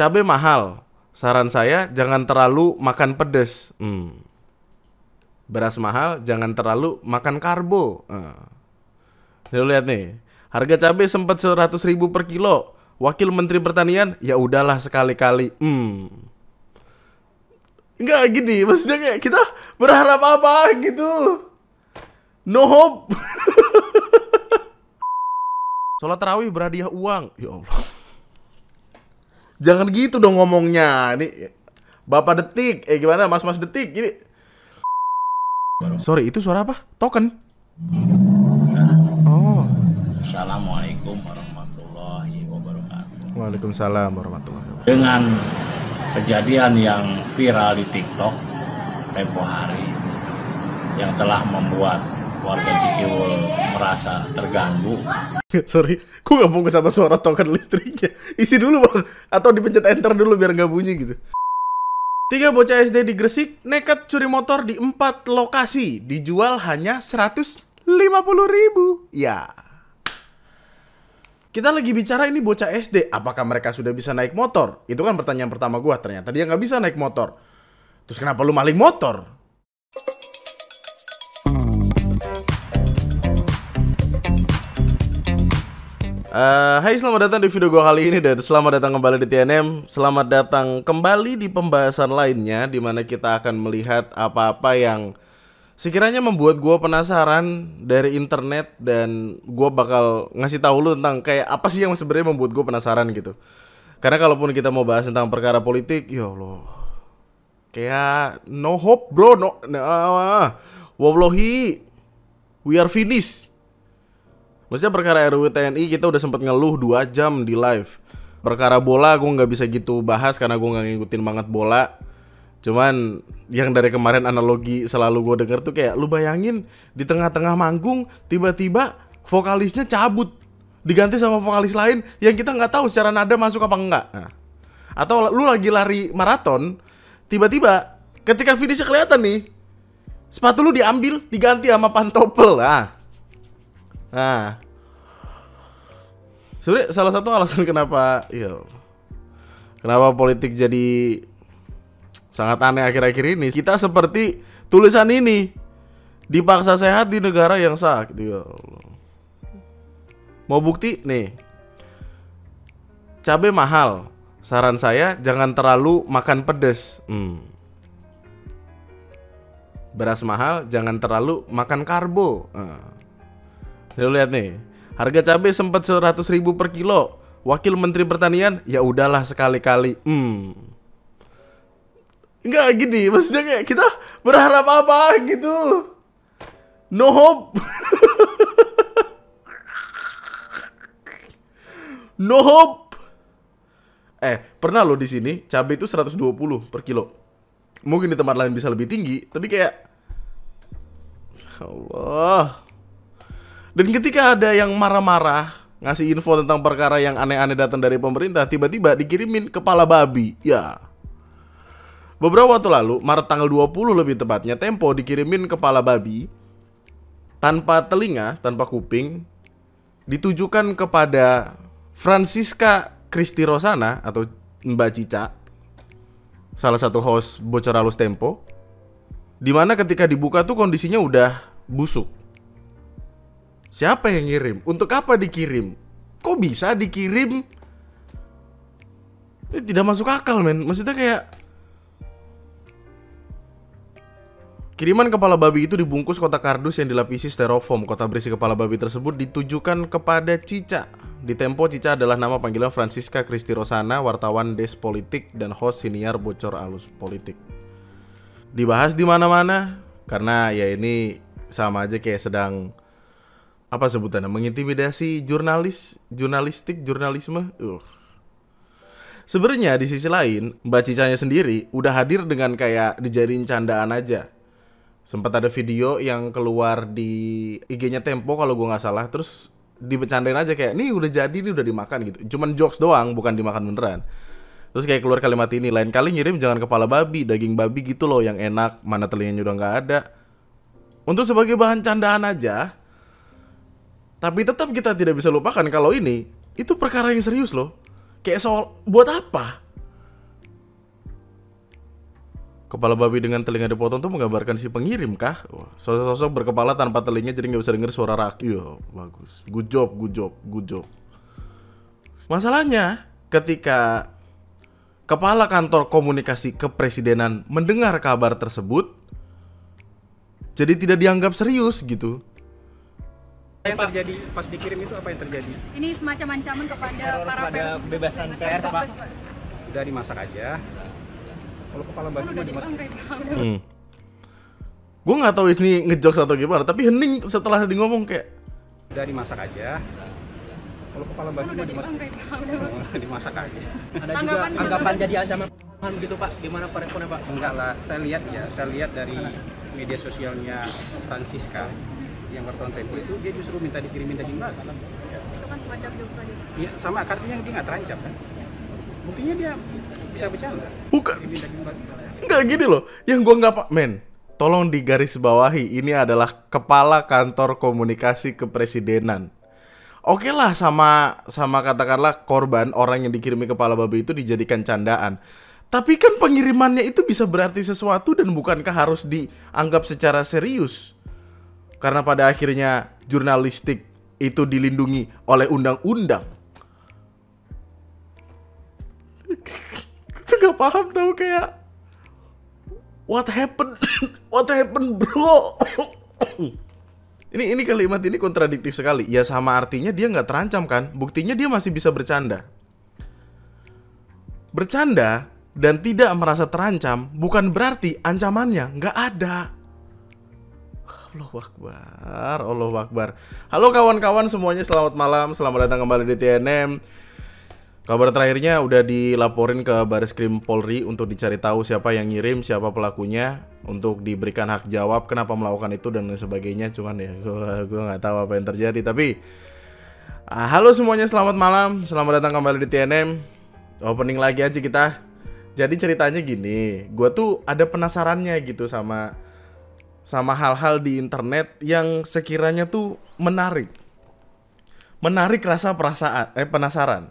Cabai mahal. Saran saya jangan terlalu makan pedes. Beras mahal, jangan terlalu makan karbo. Lu lihat nih, harga cabai sempat 100.000 per kilo. Wakil Menteri Pertanian, ya udahlah sekali-kali. Enggak gini, maksudnya kayak kita berharap apa gitu. No hope. Sholat tarawih berhadiah uang. Ya Allah. Jangan gitu dong ngomongnya. Ini Bapak Detik. Gimana Mas-mas Detik? Ini. Sorry, itu suara apa? Token. Oh. Assalamualaikum warahmatullahi wabarakatuh. Waalaikumsalam warahmatullahi wabarakatuh. Dengan kejadian yang viral di TikTok tempo hari yang telah membuat warga Cikiwul merasa terganggu. Sorry, gue gak fokus sama suara token listriknya. Isi dulu bang, atau dipencet enter dulu biar gak bunyi gitu. 3 bocah SD di Gresik nekat curi motor di 4 lokasi. Dijual hanya 150.000. Ya. Kita lagi bicara ini bocah SD. Apakah mereka sudah bisa naik motor? Itu kan pertanyaan pertama gue. Ternyata dia gak bisa naik motor. Terus kenapa lu maling motor? Hai, selamat datang di video gue kali ini dan selamat datang kembali di TNM. Selamat datang kembali di pembahasan lainnya, dimana kita akan melihat apa-apa yang sekiranya membuat gue penasaran dari internet. Dan gue bakal ngasih tahu lu tentang kayak apa sih yang sebenarnya membuat gue penasaran gitu. Karena kalaupun kita mau bahas tentang perkara politik, ya Allah, kayak no hope bro, wallahi, we are finished. Maksudnya perkara RUU TNI kita udah sempet ngeluh 2 jam di live. Perkara bola gue gak bisa gitu bahas karena gue gak ngikutin banget bola. Cuman yang dari kemarin analogi selalu gue denger tuh kayak lu bayangin di tengah-tengah manggung tiba-tiba vokalisnya cabut, diganti sama vokalis lain yang kita gak tahu secara nada masuk apa enggak. Atau lu lagi lari maraton, tiba-tiba ketika finishnya kelihatan nih, sepatu lu diambil diganti sama pantopel. Sebenarnya salah satu alasan kenapa politik jadi sangat aneh akhir-akhir ini, kita seperti tulisan ini, dipaksa sehat di negara yang sakit. Ya Allah. Mau bukti nih, cabai mahal, saran saya jangan terlalu makan pedes. Beras mahal, jangan terlalu makan karbo. Lu lihat nih, harga cabai sempat 100.000 per kilo. Wakil Menteri Pertanian, ya udahlah sekali-kali. Enggak gini, maksudnya kayak kita berharap apa gitu. No hope. No hope. Pernah lo di sini cabai itu 120 per kilo. Mungkin di tempat lain bisa lebih tinggi, tapi kayak Allah. Dan ketika ada yang marah-marah ngasih info tentang perkara yang aneh-aneh datang dari pemerintah, tiba-tiba dikirimin kepala babi. Ya. Beberapa waktu lalu, Maret tanggal 20 lebih tepatnya, Tempo dikirimin kepala babi tanpa telinga, tanpa kuping, ditujukan kepada Francisca Christy Rosana atau Mbak Cica, salah satu host Bocor Halus Tempo, dimana ketika dibuka tuh kondisinya udah busuk. Siapa yang ngirim? Untuk apa dikirim? Kok bisa dikirim? Ini tidak masuk akal, men. Maksudnya kayak kiriman kepala babi itu dibungkus kotak kardus yang dilapisi styrofoam. Kotak berisi kepala babi tersebut ditujukan kepada Cica. Di Tempo, Cica adalah nama panggilan Francisca Christy Rosana, wartawan Des Politik dan host siniar Bocor Halus Politik. Dibahas di mana-mana karena ya ini sama aja kayak sedang apa sebutannya, mengintimidasi jurnalisme. Sebenarnya di sisi lain, Mbak Cicanya sendiri udah hadir dengan kayak dijadiin candaan aja. Sempat ada video yang keluar di IG-nya Tempo kalau gue nggak salah, terus dibecandain aja kayak, nih udah jadi, nih udah dimakan gitu. Cuman jokes doang, bukan dimakan beneran. Terus kayak keluar kalimat ini, lain kali ngirim jangan kepala babi, daging babi gitu loh yang enak, mana telinganya udah nggak ada. Untuk sebagai bahan candaan aja. Tapi tetap kita tidak bisa lupakan kalau ini itu perkara yang serius loh. Kayak soal buat apa? Kepala babi dengan telinga dipotong tuh menggambarkan si pengirim kah? Wah, sosok berkepala tanpa telinga jadi nggak bisa denger suara rakyat. Iya, bagus. Good job, good job, good job. Masalahnya ketika kepala kantor komunikasi kepresidenan mendengar kabar tersebut, jadi tidak dianggap serius gitu. Yang terjadi pas dikirim itu apa yang terjadi? Ini semacam ancaman kepada para pers. Kebebasan pers, Pak. Udah dimasak aja. Kalau kepala babi Udah mau dimasak. dimasak. Gue nggak tahu ini ngejokes atau gimana, tapi hening setelah di ngomong kayak Udah dimasak aja. Kalau kepala babi mau dimasak. Dimasak aja. Ada juga anggapan jadi ancaman begitu Pak, gimana Pak responnya Pak? Enggak lah, saya lihat dari media sosialnya Francisca yang wartawan Tempo itu dia justru minta dikirimin daging babi. Itu kan semacam jokes lagi. Iya, sama artinya dia nggak terancam kan? Buktinya dia bisa bercanda. bukan. Kirimin daging babi. Enggak gini loh, yang gue nggak pak, men. Tolong digarisbawahi, ini adalah kepala kantor komunikasi kepresidenan. Oke lah, sama katakanlah korban orang yang dikirimi kepala babi itu dijadikan candaan. Tapi kan pengirimannya itu bisa berarti sesuatu dan bukankah harus dianggap secara serius? Karena pada akhirnya jurnalistik itu dilindungi oleh undang-undang. Itu gak paham tau kayak what happened? What happened bro? Ini kalimat ini kontradiktif sekali. Ya sama artinya dia nggak terancam kan? Buktinya dia masih bisa bercanda. Bercanda dan tidak merasa terancam bukan berarti ancamannya nggak ada. Allahu Akbar, Allahu Akbar. Halo kawan-kawan semuanya, selamat malam, selamat datang kembali di TNM. Kabar terakhirnya udah dilaporin ke Bareskrim Polri untuk dicari tahu siapa yang ngirim, siapa pelakunya, untuk diberikan hak jawab kenapa melakukan itu dan lain sebagainya. Cuman ya gue nggak tahu apa yang terjadi. Tapi halo semuanya, selamat malam, selamat datang kembali di TNM. Opening lagi aja kita. Jadi ceritanya gini, gue tuh ada penasarannya gitu sama hal-hal di internet yang sekiranya tuh menarik rasa penasaran.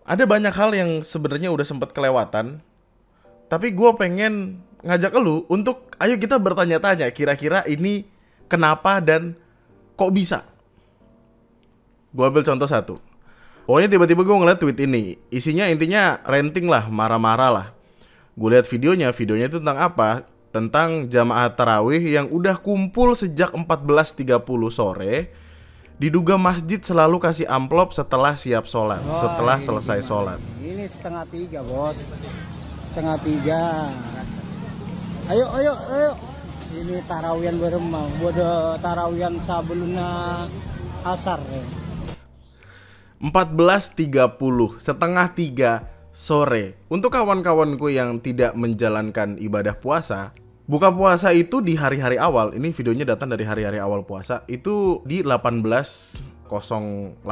Ada banyak hal yang sebenarnya udah sempat kelewatan, tapi gue pengen ngajak lu untuk ayo kita bertanya-tanya kira-kira ini kenapa dan kok bisa. Gue ambil contoh satu. Pokoknya tiba-tiba gue ngeliat tweet ini, isinya intinya ranting lah, marah-marah lah. Gue lihat videonya itu tentang apa? Tentang jamaah tarawih yang udah kumpul sejak 14.30 sore. Diduga masjid selalu kasih amplop setelah siap sholat, setelah selesai sholat. Ini 2:30 bos, 2:30. Ayo. Ini tarawian beremang, bodoh tarawian sebelumnya asar ya. 14.30, 2:30 sore. Untuk kawan-kawanku yang tidak menjalankan ibadah puasa, buka puasa itu di hari-hari awal. Ini videonya datang dari hari-hari awal puasa. Itu di 18.08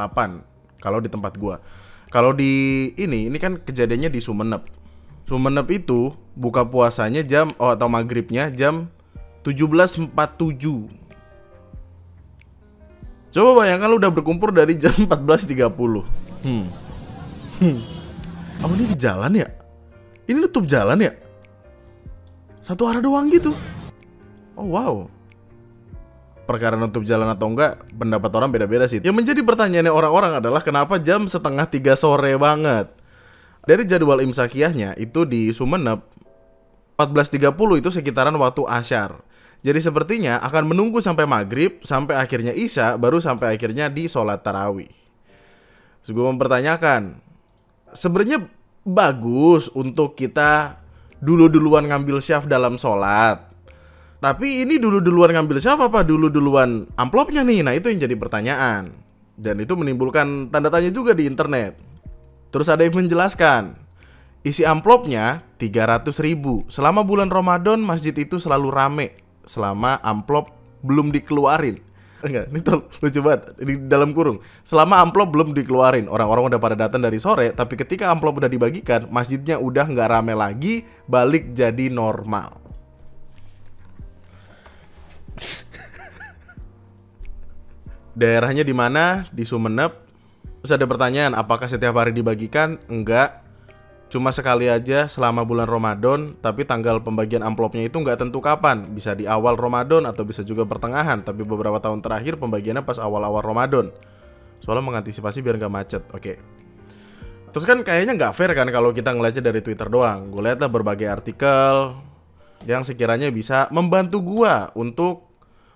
kalau di tempat gua. Kalau di ini kan kejadiannya di Sumeneb. Sumeneb itu buka puasanya atau maghribnya jam 17.47. Coba bayangkan lu udah berkumpul dari jam 14.30. Oh ini di jalan ya? Ini nutup jalan ya? Satu arah doang gitu. Oh wow. Perkara nutup jalan atau enggak, pendapat orang beda-beda sih. Yang menjadi pertanyaannya orang-orang adalah kenapa jam 2:30 sore banget? Dari jadwal imsakiyahnya itu di Sumeneb 14.30 itu sekitaran waktu asyar. Jadi sepertinya akan menunggu sampai maghrib, sampai akhirnya isya, baru sampai akhirnya di sholat tarawih. Terus gue mempertanyakan, sebenarnya bagus untuk kita duluan ngambil syaf dalam sholat. Tapi ini duluan ngambil syaf apa duluan amplopnya nih? Nah itu yang jadi pertanyaan. Dan itu menimbulkan tanda tanya juga di internet. Terus ada yang menjelaskan, isi amplopnya 300.000. Selama bulan Ramadan masjid itu selalu rame selama amplop belum dikeluarin. Enggak, ini lucu banget. Di dalam kurung, selama amplop belum dikeluarin, orang-orang udah pada datang dari sore. Tapi ketika amplop udah dibagikan, masjidnya udah nggak rame lagi, balik jadi normal. Daerahnya di mana? Di Sumeneb. Terus ada pertanyaan, apakah setiap hari dibagikan? Enggak. Cuma sekali aja selama bulan Ramadan, tapi tanggal pembagian amplopnya itu nggak tentu kapan. Bisa di awal Ramadan atau bisa juga pertengahan. Tapi beberapa tahun terakhir pembagiannya pas awal-awal Ramadan. Soalnya mengantisipasi biar nggak macet. Oke. Terus kan kayaknya nggak fair kan kalau kita ngeliatnya dari Twitter doang. Gue lihat lah berbagai artikel yang sekiranya bisa membantu gua untuk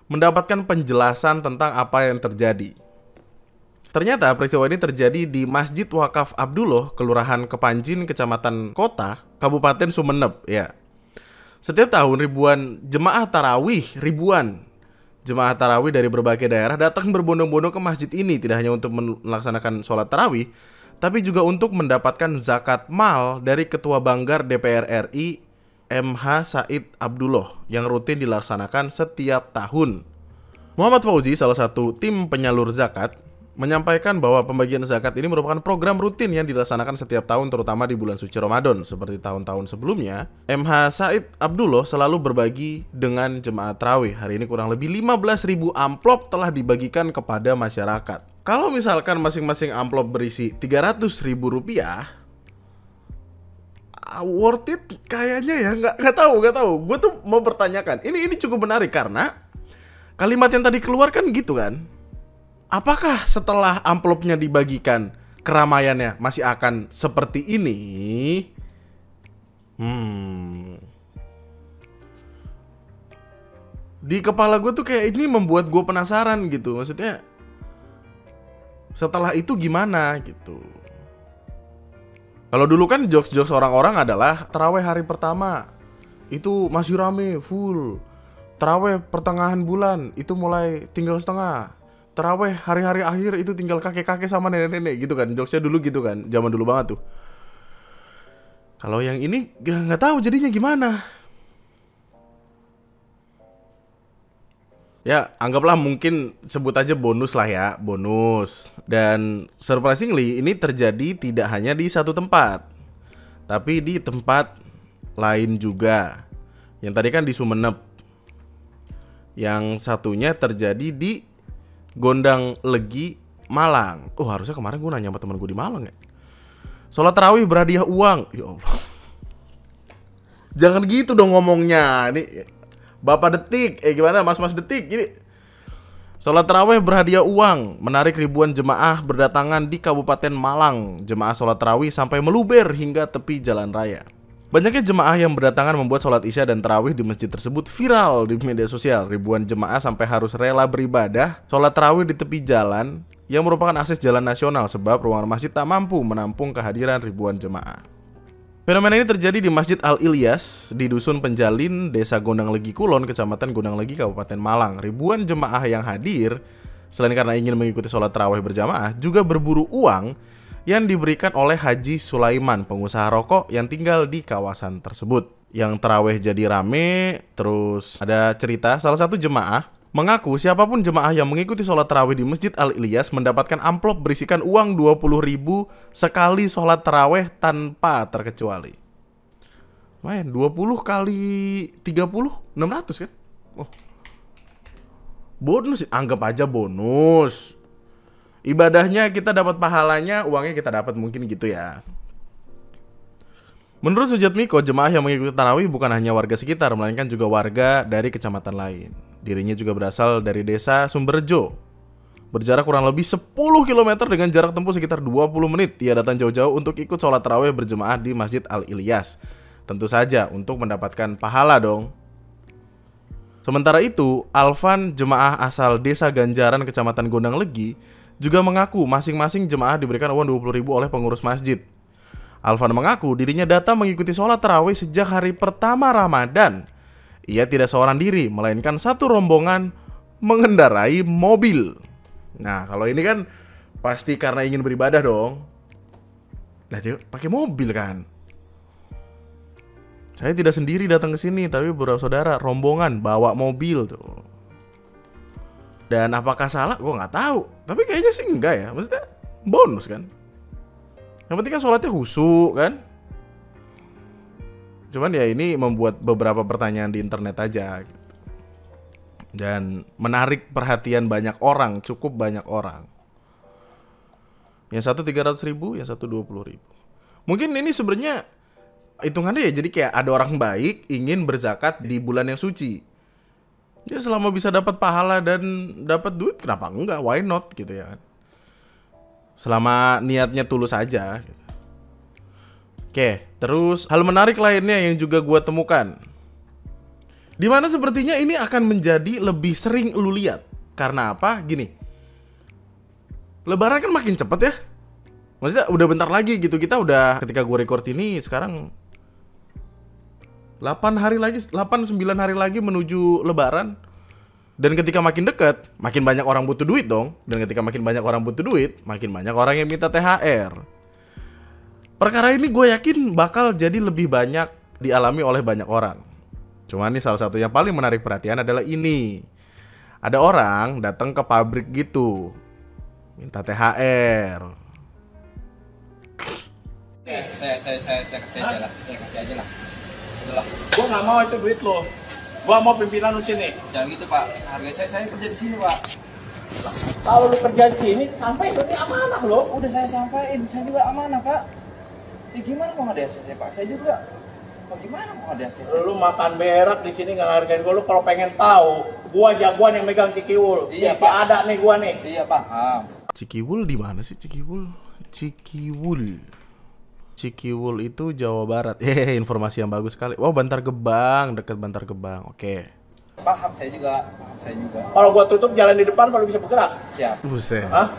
mendapatkan penjelasan tentang apa yang terjadi. Ternyata peristiwa ini terjadi di Masjid Wakaf Abdullah, Kelurahan Kepanjin, Kecamatan Kota, Kabupaten Sumeneb, ya. Setiap tahun ribuan jemaah tarawih dari berbagai daerah datang berbondong-bondong ke masjid ini, tidak hanya untuk melaksanakan sholat tarawih, tapi juga untuk mendapatkan zakat mal dari Ketua Banggar DPR RI MH Said Abdullah yang rutin dilaksanakan setiap tahun. Muhammad Fauzi, salah satu tim penyalur zakat, menyampaikan bahwa pembagian zakat ini merupakan program rutin yang dilaksanakan setiap tahun, terutama di bulan suci Ramadan. Seperti tahun-tahun sebelumnya, MH Said Abdullah selalu berbagi dengan jemaah tarawih. Hari ini kurang lebih 15.000 amplop telah dibagikan kepada masyarakat. Kalau misalkan masing-masing amplop berisi Rp300.000, worth it kayaknya ya, nggak tahu. Gue tuh mau bertanyakan. Ini cukup menarik karena kalimat yang tadi keluar kan gitu kan. Apakah setelah amplopnya dibagikan keramaiannya masih akan seperti ini? Di kepala gue tuh kayak ini membuat gue penasaran gitu. Maksudnya setelah itu gimana gitu. Kalau dulu kan jokes-jokes orang-orang adalah taraweh hari pertama itu masih rame, full. Taraweh pertengahan bulan itu mulai tinggal setengah. Taraweh hari-hari akhir itu tinggal kakek-kakek sama nenek-nenek gitu kan. Jokesnya dulu gitu kan, zaman dulu banget tuh. Kalau yang ini nggak tahu jadinya gimana. Ya, anggaplah mungkin sebut aja bonus lah ya, bonus. Dan surprisingly ini terjadi tidak hanya di satu tempat, tapi di tempat lain juga. Yang tadi kan di Sumeneb. Yang satunya terjadi di Gondang Legi, Malang. Oh, harusnya kemarin gue nanya sama temen gue di Malang ya. Sholat tarawih berhadiah uang. Ya Allah. Jangan gitu dong ngomongnya. Ini Bapak Detik, gimana Mas-mas Detik? Ini sholat tarawih berhadiah uang menarik ribuan jemaah berdatangan di Kabupaten Malang. Jemaah sholat tarawih sampai meluber hingga tepi jalan raya. Banyaknya jemaah yang berdatangan membuat sholat isya dan tarawih di masjid tersebut viral di media sosial. Ribuan jemaah sampai harus rela beribadah sholat tarawih di tepi jalan yang merupakan akses jalan nasional sebab ruangan masjid tak mampu menampung kehadiran ribuan jemaah. Fenomena ini terjadi di Masjid Al-Ilyas di Dusun Penjalin, Desa Gondang Legi Kulon, Kecamatan Gondang Legi, Kabupaten Malang. Ribuan jemaah yang hadir, selain karena ingin mengikuti sholat tarawih berjamaah, juga berburu uang yang diberikan oleh Haji Sulaiman, pengusaha rokok yang tinggal di kawasan tersebut. Yang tarawih jadi rame. Terus ada cerita salah satu jemaah mengaku siapapun jemaah yang mengikuti sholat tarawih di Masjid Al-Ilyas mendapatkan amplop berisikan uang 20.000 sekali sholat tarawih tanpa terkecuali. Lumayan, 20 kali 30, 600 kan? Oh. Bonus, anggap aja bonus. Ibadahnya kita dapat pahalanya, uangnya kita dapat, mungkin gitu ya. Menurut Sujatmiko, jemaah yang mengikuti tarawih bukan hanya warga sekitar, melainkan juga warga dari kecamatan lain. Dirinya juga berasal dari desa Sumberjo. Berjarak kurang lebih 10 km dengan jarak tempuh sekitar 20 menit. Ia datang jauh-jauh untuk ikut sholat tarawih berjemaah di Masjid Al-Ilyas. Tentu saja untuk mendapatkan pahala dong. Sementara itu, Alvan, jemaah asal desa Ganjaran, Kecamatan Gondang Legi, juga mengaku masing-masing jemaah diberikan uang 20.000 oleh pengurus masjid. Alvan mengaku dirinya datang mengikuti sholat tarawih sejak hari pertama Ramadan. Ia tidak seorang diri, melainkan satu rombongan mengendarai mobil. Nah, kalau ini kan pasti karena ingin beribadah dong. Lah dia pakai mobil kan. Saya tidak sendiri datang ke sini, tapi beberapa saudara rombongan bawa mobil tuh. Dan apakah salah? Gue nggak tahu. Tapi kayaknya sih enggak ya. Maksudnya bonus kan. Yang penting kan sholatnya khusyuk kan. Cuman ya ini membuat beberapa pertanyaan di internet aja gitu. Dan menarik perhatian banyak orang. Cukup banyak orang. Yang satu 300.000, yang satu 20.000. Mungkin ini sebenarnya hitungannya ya jadi kayak ada orang baik ingin berzakat di bulan yang suci. Ya selama bisa dapat pahala dan dapat duit, kenapa enggak? Why not gitu ya kan? Selama niatnya tulus aja gitu. Oke, terus hal menarik lainnya yang juga gue temukan, dimana sepertinya ini akan menjadi lebih sering lu lihat. Karena apa? Gini, Lebaran kan makin cepet ya. Maksudnya udah bentar lagi gitu. Kita udah, ketika gue record ini sekarang 8 hari lagi, 8-9 hari lagi menuju Lebaran. Dan ketika makin dekat, makin banyak orang butuh duit dong. Dan ketika makin banyak orang butuh duit, makin banyak orang yang minta THR. Perkara ini gue yakin bakal jadi lebih banyak dialami oleh banyak orang. Cuman nih salah satu yang paling menarik perhatian adalah ini. Ada orang datang ke pabrik gitu, minta THR. Saya kasih aja lah. Saya kasih aja lah. Udahlah. Gua nggak mau itu duit lo. Gua mau pimpinan lu sini. Jangan gitu Pak. Harga saya kerja di sini Pak. Kalau lu kerja di sini, sampai ini amanah lo. Udah saya sampaikan, saya juga amanah Pak. Ya gimana mau ada ACC Pak? Saya juga. Bagaimana mau ada ACC? Lu makan berak di sini nggak hargain gua. Lu kalau pengen tahu, gua jagoan yang megang Cikiwul. Iya, Pak. Ada nih gua nih. Iya paham. Cikiwul di mana sih Cikiwul? Cikiwul itu Jawa Barat. Informasi yang bagus sekali. Wow, Bantar Gebang, dekat Bantar Gebang. Oke. Paham saya juga. Kalau gua tutup jalan di depan, kalau bisa bergerak. Siap. Buset. Hah?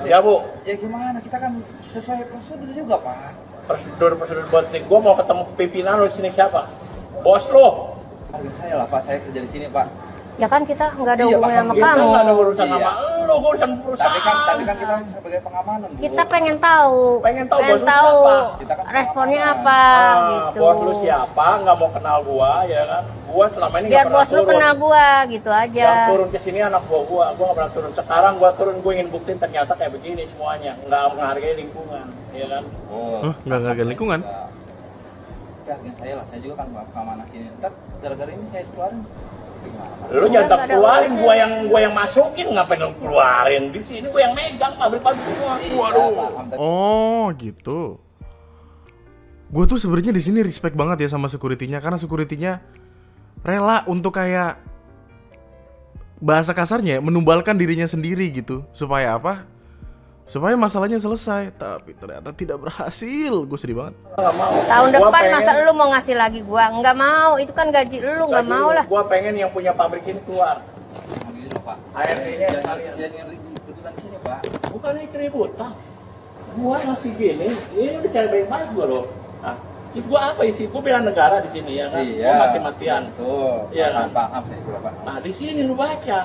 Ya bu. Ya gimana? Kita kan sesuai prosedur juga Pak. Prosedur buat nih. Gua mau ketemu pimpinan lu di sini siapa? Bos lu. Harga saya lah Pak. Saya kerja di sini Pak. Ya kan kita nggak ada Iya, hubungan paham. sama Kita kamu. nggak ada urusan Iya. sama lu, gua urusan perusahaan. Tapi kan kita sebagai pengamanan Bu. Kita pengen tahu. Pengen tahu bos lu siapa? Kita kan responnya pengamanan. apa gitu. Bos lu siapa? Nggak mau kenal gua, ya kan? Gua selama ini Biar nggak pernah bos lu turun. kenal gua gitu aja. Yang turun ke sini anak gua nggak pernah turun. Sekarang gua turun, gua ingin buktiin ternyata kayak begini semuanya, nggak menghargai lingkungan, ya kan? Oh. Nggak ngargain lingkungan? Ya, harga saya lah. Saya juga kan pengamanan sini. Ntar gara-gara ini saya keluarin. Gimana? Lu Nggak jangan ada keluarin, urusan. gua yang masukin, ngapain lu keluarin? Di sini gua yang megang pabrik-pabrik semua. Iya, Waduh. paham. Oh, gitu. Gue tuh sebenarnya di sini respect banget ya sama security-nya, karena security-nya rela untuk kayak bahasa kasarnya menumbalkan dirinya sendiri gitu. Supaya apa? Supaya masalahnya selesai. Tapi ternyata tidak berhasil. Gue sedih banget. Nggak mau. Tahun Gua depan pengen- masa lu mau ngasih lagi gua? Nggak mau, itu kan gaji lu, nggak Gaji mau lu. lah. Gua pengen yang punya pabrik ini keluar. Gitu loh, Pak. ART-nya sekalian. Jangan ribut-ributan di sini, Pak. Bukan ini keributan. Gua masih gini, ini udah cara baik-baik gua loh. Nah, itu gua apa isi? Gua bela negara di sini ya kan. Iya. Gua mati-matian. Tuh. Iya kan? Paham saya juga, Pak. Nah, di sini lu baca.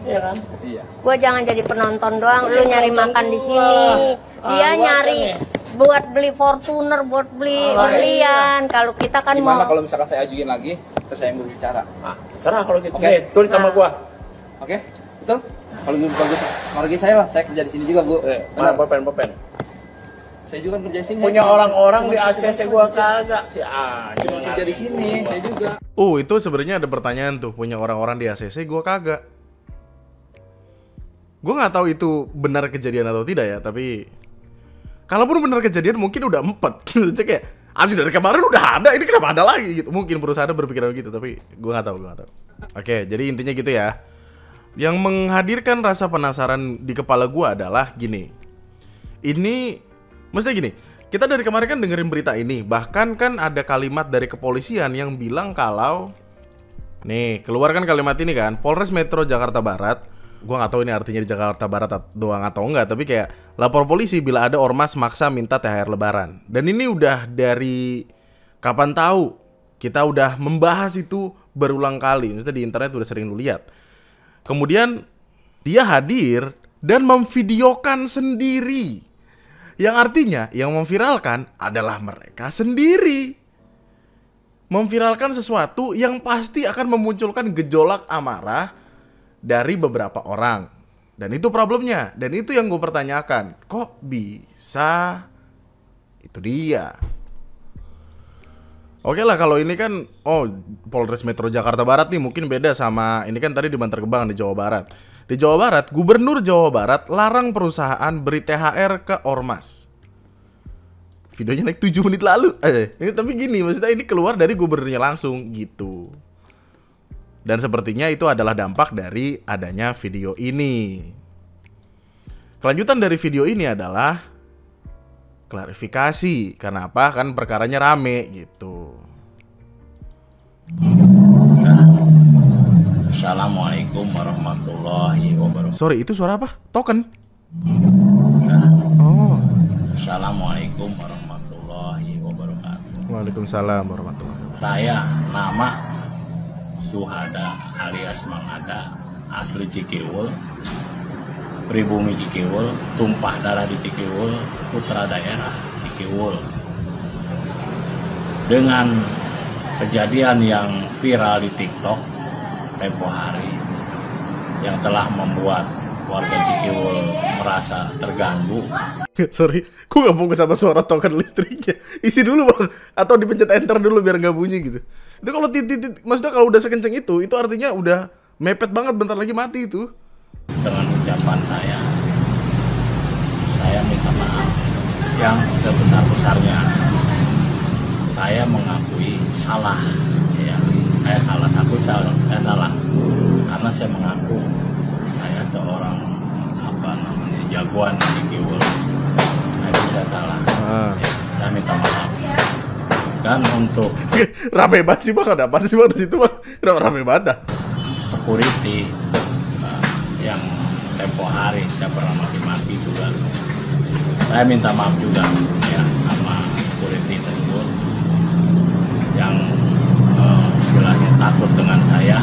Iya kan? Iya. Gua jangan jadi penonton doang, lu nyari makan di sini. Ah, Dia gua nyari kan nih. buat beli Fortuner, buat beli Ah, berlian. Kalau kita kan Gimana mau kalau misalkan saya ajuin lagi, terus saya yang berbicara? Ah, serah kalau gitu. Oke. Nih, tulis sama Nah. gua. Oke? Betul? Kalau gitu bagus. Margi saya lah, saya kerja di sini juga, Bu. Mana Benar. pulpen. Saya juga kerja di sini. Punya Cuma- orang-orang cuma di ACC kerja- gua kagak sih. Ah, Cuma kerja di sini, saya juga. Oh, itu sebenarnya ada pertanyaan tuh, punya orang-orang di ACC, gue kagak. Gue nggak tahu itu benar kejadian atau tidak ya, tapi kalaupun benar kejadian mungkin udah empet. Jadi kayak, anjir dari kemarin udah ada, ini kenapa ada lagi gitu. Mungkin perusahaan berpikiran gitu, tapi gue nggak tahu. Oke, jadi intinya gitu ya. Yang menghadirkan rasa penasaran di kepala gue adalah gini. Ini, maksudnya gini, kita dari kemarin kan dengerin berita ini. Bahkan kan ada kalimat dari kepolisian yang bilang kalau, nih, keluarkan kalimat ini kan, Polres Metro Jakarta Barat. Gua nggak tahu ini artinya di Jakarta Barat doang atau enggak, tapi kayak lapor polisi bila ada ormas maksa minta THR Lebaran. Dan ini udah dari kapan tahu, kita udah membahas itu berulang kali. Maksudnya di internet udah sering lu lihat. Kemudian dia hadir dan memvideokan sendiri. Yang artinya yang memviralkan adalah mereka sendiri. Memviralkan sesuatu yang pasti akan memunculkan gejolak amarah dari beberapa orang. Dan itu problemnya. Dan itu yang gue pertanyakan. Kok bisa? Itu dia. Oke lah, kalau ini kan, oh, Polres Metro Jakarta Barat nih mungkin beda sama, ini kan tadi di Bantar Gebang di Jawa Barat. Di Jawa Barat, Gubernur Jawa Barat larang perusahaan beri THR ke ormas. videonya naik 7 menit lalu. Tapi gini, maksudnya ini keluar dari gubernurnya langsung gitu. Dan sepertinya itu adalah dampak dari adanya video ini. Kelanjutan dari video ini adalah klarifikasi. Karena apa? Kan perkaranya rame gitu. Assalamualaikum warahmatullahi wabarakatuh. Sorry, itu suara apa? Token? Oh. Assalamualaikum warahmatullahi wabarakatuh. Waalaikumsalam warahmatullahi wabarakatuh. Saya nama Suhada alias Mangada, asli Cikiwul, pribumi Cikiwul, tumpah darah di Cikiwul, putra daerah Cikiwul. Dengan kejadian yang viral di TikTok tempo hari yang telah membuat warga Cikiwul merasa terganggu. Sorry, gue gak fokus sama suara token listriknya. Isi dulu bang, atau dipencet enter dulu biar gak bunyi gitu. Itu kalau titit, maksudnya kalau udah sekenceng itu artinya udah mepet banget, bentar lagi mati itu. Dengan ucapan saya minta maaf yang sebesar-besarnya. Saya mengakui salah, ya. Saya salah karena saya mengaku saya seorang jagoan di Cikiwul. Nah, itu saya salah. Ya, saya minta maaf. Dan untuk rame banget sih bang, ada apa sih bang di situ bang? Kenapa rame banget dah? Security yang tempo hari saya pernah mati-mati juga. Saya minta maaf juga ya sama security tersebut yang istilahnya takut dengan saya,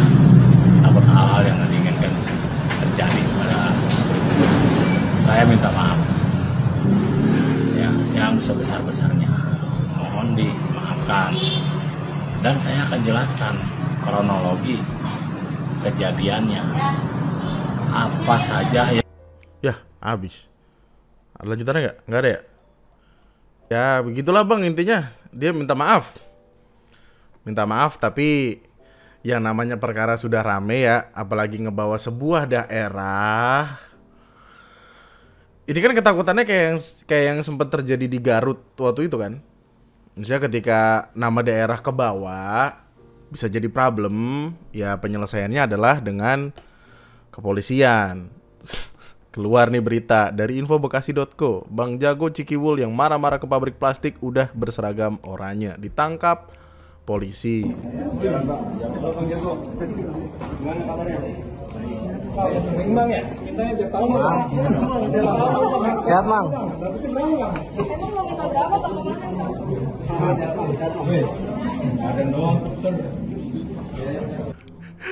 takut hal-hal yang tidak diinginkan terjadi pada security. Saya minta maaf ya yang sebesar-besarnya, mohon dimaafkan, dan saya akan jelaskan kronologi kejadiannya apa saja ya habis. Ada lanjutannya nggak? Nggak ada ya? Ya begitulah bang, intinya dia minta maaf. Minta maaf, tapi yang namanya perkara sudah rame ya, apalagi ngebawa sebuah daerah. Ini kan ketakutannya kayak yang sempat terjadi di Garut waktu itu kan. Misalnya ketika nama daerah ke bawah bisa jadi problem, ya penyelesaiannya adalah dengan kepolisian. Keluar nih berita dari infobekasi.co, Bang Jago Cikiwul yang marah-marah ke pabrik plastik udah berseragam oranye, ditangkap polisi. Sehat, Mang.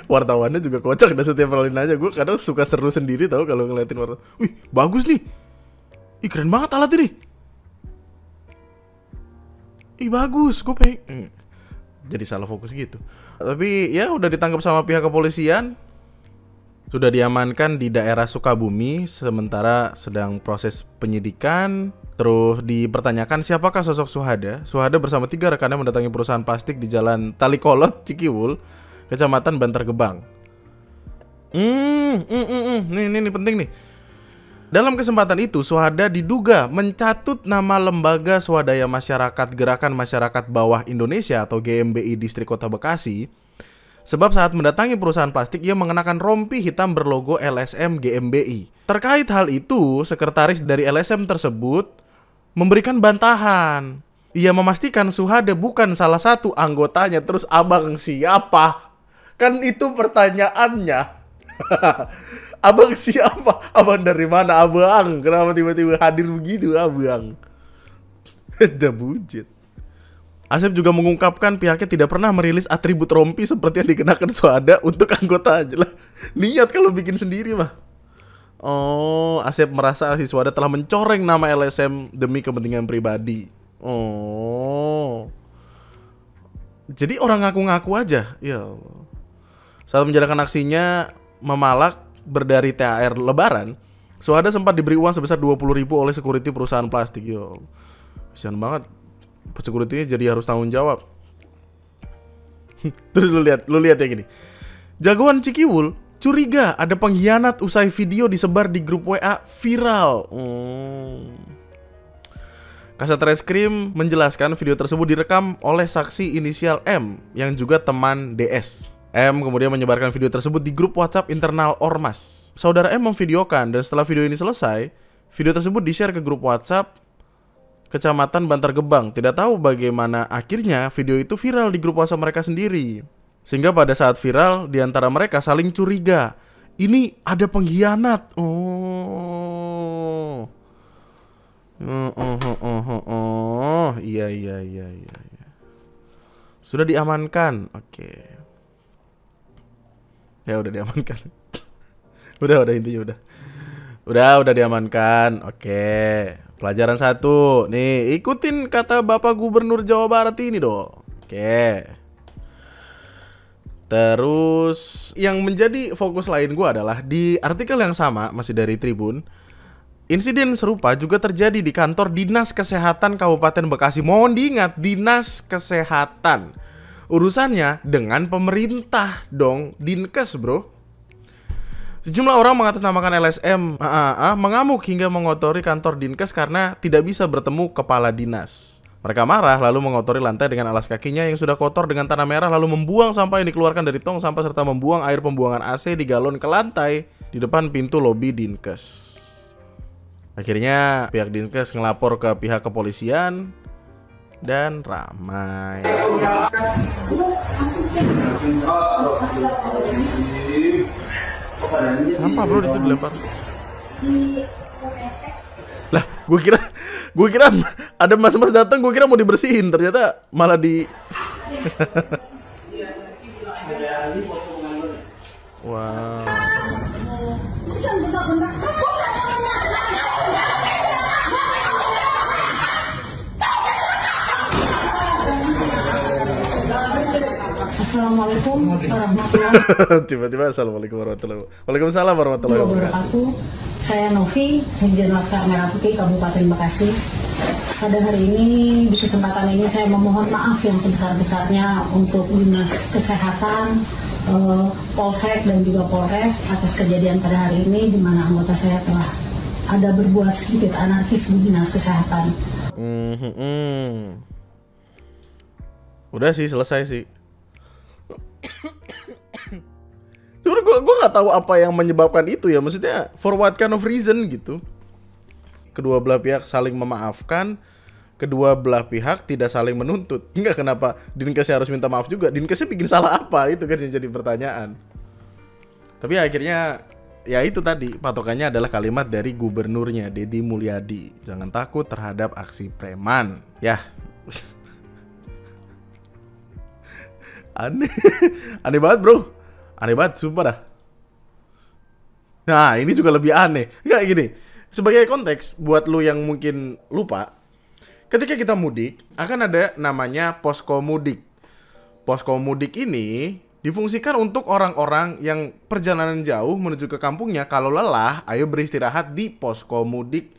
Wartawannya juga kocak, dan setiap kali nanya gue kadang suka seru sendiri tau kalau ngeliatin wartawan. Wih, bagus nih. Ih, keren banget alat ini. Ih, bagus, gue pengen. Jadi salah fokus gitu. Tapi ya udah ditangkap sama pihak kepolisian. Sudah diamankan di daerah Sukabumi, sementara sedang proses penyidikan. Terus dipertanyakan siapakah sosok Suhada. Suhada bersama 3 rekannya mendatangi perusahaan plastik di Jalan Talikolot, Cikiwul, Kecamatan Bantar Gebang. Ini penting nih. Dalam kesempatan itu, Suhada diduga mencatut nama Lembaga Swadaya Masyarakat Gerakan Masyarakat Bawah Indonesia atau GMBI Distrik Kota Bekasi. Sebab saat mendatangi perusahaan plastik, ia mengenakan rompi hitam berlogo LSM GMBI. Terkait hal itu, sekretaris dari LSM tersebut memberikan bantahan. Ia memastikan Suhada bukan salah satu anggotanya. Terus abang siapa? Kan itu pertanyaannya. Abang siapa? Abang dari mana abang? Kenapa tiba-tiba hadir begitu abang? Udah bujit. Asep juga mengungkapkan pihaknya tidak pernah merilis atribut rompi seperti yang dikenakan Suhada untuk anggota aja lah. Niat kalau bikin sendiri mah. Oh, Asep merasa si Suhada telah mencoreng nama LSM demi kepentingan pribadi. Oh. Jadi orang ngaku-ngaku aja. Ya Allah. Saat menjalankan aksinya memalak berdari THR Lebaran, Suhada sempat diberi uang sebesar 20.000 oleh security perusahaan plastik. Yo, kasihan banget. Security-nya jadi harus tanggung jawab. Terus lu lihat ya gini. Jagoan Cikiwul curiga ada pengkhianat usai video disebar di grup WA viral. Kasat Reskrim menjelaskan video tersebut direkam oleh saksi inisial M yang juga teman DS. M kemudian menyebarkan video tersebut di grup WhatsApp internal Ormas. Saudara M memvideokan dan setelah video ini selesai, video tersebut di-share ke grup WhatsApp Kecamatan Bantar Gebang. Tidak tahu bagaimana akhirnya video itu viral di grup WhatsApp mereka sendiri. Sehingga pada saat viral, di antara mereka saling curiga. Ini ada pengkhianat. Iya. Sudah diamankan. Oke. Ya udah diamankan. udah intinya udah diamankan. Oke. Pelajaran 1. Nih, ikutin kata Bapak Gubernur Jawa Barat ini dong. Oke. Terus yang menjadi fokus lain gue adalah di artikel yang sama, masih dari Tribun. Insiden serupa juga terjadi di kantor Dinas Kesehatan Kabupaten Bekasi. Mohon diingat, Dinas Kesehatan. Urusannya dengan pemerintah dong, Dinkes bro. Sejumlah orang mengatasnamakan LSM mengamuk hingga mengotori kantor Dinkes karena tidak bisa bertemu kepala dinas. Mereka marah lalu mengotori lantai dengan alas kakinya yang sudah kotor dengan tanah merah, lalu membuang sampah yang dikeluarkan dari tong sampah serta membuang air pembuangan AC di galon ke lantai di depan pintu lobi Dinkes. Akhirnya pihak Dinkes ngelapor ke pihak kepolisian dan ramai. Sampah bro itu dilempar. Lah, gue kira ada mas-mas datang, gue kira mau dibersihin, ternyata malah di. Wow. Assalamualaikum warahmatullahi wabarakatuh. Tiba-tiba assalamualaikum warahmatullahi wabarakatuh. Waalaikumsalam warahmatullahi wabarakatuh. Saya Novi, Sekjen Laskar Merah Putih Kabupaten Bekasi. Pada hari ini, di kesempatan ini saya memohon maaf yang sebesar-besarnya untuk Dinas Kesehatan, Polsek dan juga Polres atas kejadian pada hari ini di mana anggota saya telah ada berbuat sedikit anarkis di Dinas Kesehatan. Udah sih, selesai sih. Sebenernya gue gak tahu apa yang menyebabkan itu ya. Maksudnya for what kind of reason gitu. Kedua belah pihak saling memaafkan, kedua belah pihak tidak saling menuntut. Enggak, kenapa Dinkesnya harus minta maaf juga? Dinkesnya bikin salah apa? Itu kan yang jadi pertanyaan. Tapi akhirnya ya itu tadi, patokannya adalah kalimat dari gubernurnya, Deddy Mulyadi. Jangan takut terhadap aksi preman. Ya. Aneh banget bro. Aneh banget, sumpah dah. Nah, ini juga lebih aneh. Enggak gini, sebagai konteks buat lu yang mungkin lupa, ketika kita mudik, akan ada namanya posko mudik. Posko mudik ini difungsikan untuk orang-orang yang perjalanan jauh menuju ke kampungnya. Kalau lelah, ayo beristirahat di posko mudik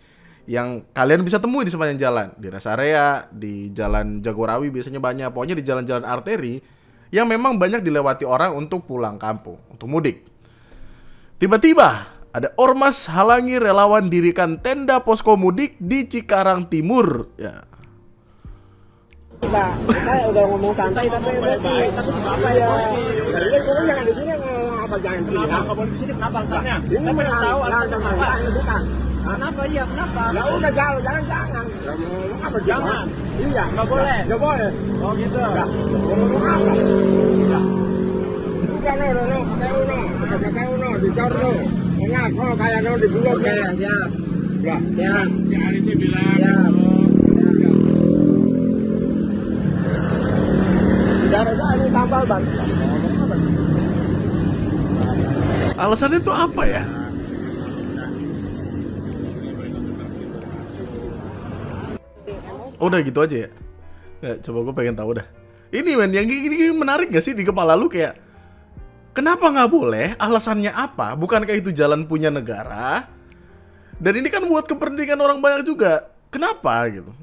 yang kalian bisa temui di sepanjang jalan. Di rest area, di jalan Jagorawi biasanya banyak. Pokoknya di jalan-jalan arteri yang memang banyak dilewati orang untuk pulang kampung, untuk mudik. Tiba-tiba ada ormas halangi relawan dirikan tenda posko mudik di Cikarang Timur. Ya. Pak, kita udah ngomong santai tapi masih apa ya? Jadi kalau jangan di sini apa jangan di sini? Enggak boleh di sini kenapa alasannya? Ini mana tahu alasannya bukan. Kenapa iya? Kenapa? Ya udah jangan. Apa jangan? Iya, enggak boleh. Enggak boleh. Oh gitu. Enggak. Ngomong apa? Enggak. Bukan kayak uno, dicor lo. Enggak, kalau kayak lo dibuat ya, siap. Enggak, siap. Yang hari sih bilang. Siap. Ini tambal ban. Alasannya itu apa ya? Udah gitu aja ya? Ya, coba gue pengen tahu dah. Ini men, yang gini menarik gak sih di kepala lu kayak kenapa nggak boleh? Alasannya apa? Bukankah itu jalan punya negara? Dan ini kan buat kepentingan orang banyak juga. Kenapa gitu?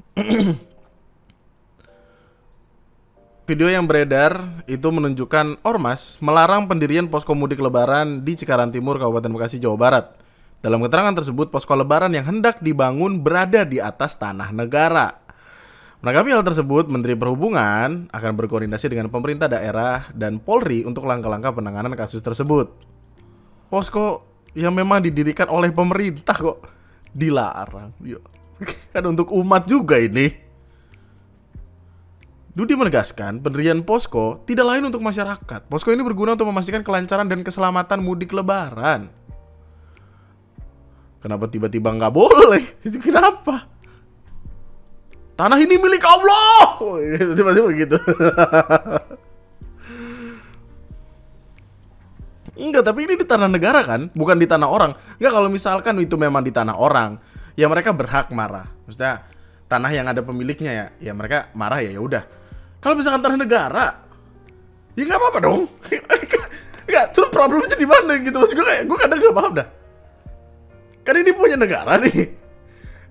Video yang beredar itu menunjukkan ormas melarang pendirian posko mudik lebaran di Cikarang Timur, Kabupaten Bekasi, Jawa Barat. Dalam keterangan tersebut, posko lebaran yang hendak dibangun berada di atas tanah negara. Menanggapi hal tersebut, Menteri Perhubungan akan berkoordinasi dengan pemerintah daerah dan Polri untuk langkah-langkah penanganan kasus tersebut. Posko yang memang didirikan oleh pemerintah kok dilarang. Kan untuk umat juga ini. Dudi menegaskan, pendirian posko tidak lain untuk masyarakat. Posko ini berguna untuk memastikan kelancaran dan keselamatan mudik lebaran. Kenapa tiba-tiba nggak boleh? Itu kenapa? Tanah ini milik Allah. Tiba-tiba gitu. Enggak, tapi ini di tanah negara kan, bukan di tanah orang. Enggak, kalau misalkan itu memang di tanah orang, ya mereka berhak marah. Maksudnya tanah yang ada pemiliknya ya mereka marah ya udah. Kalau misalkan tanah negara, ya nggak apa-apa dong. Enggak, terus problemnya di mana gitu? Maksud gue kadang nggak paham dah. Kan ini punya negara nih.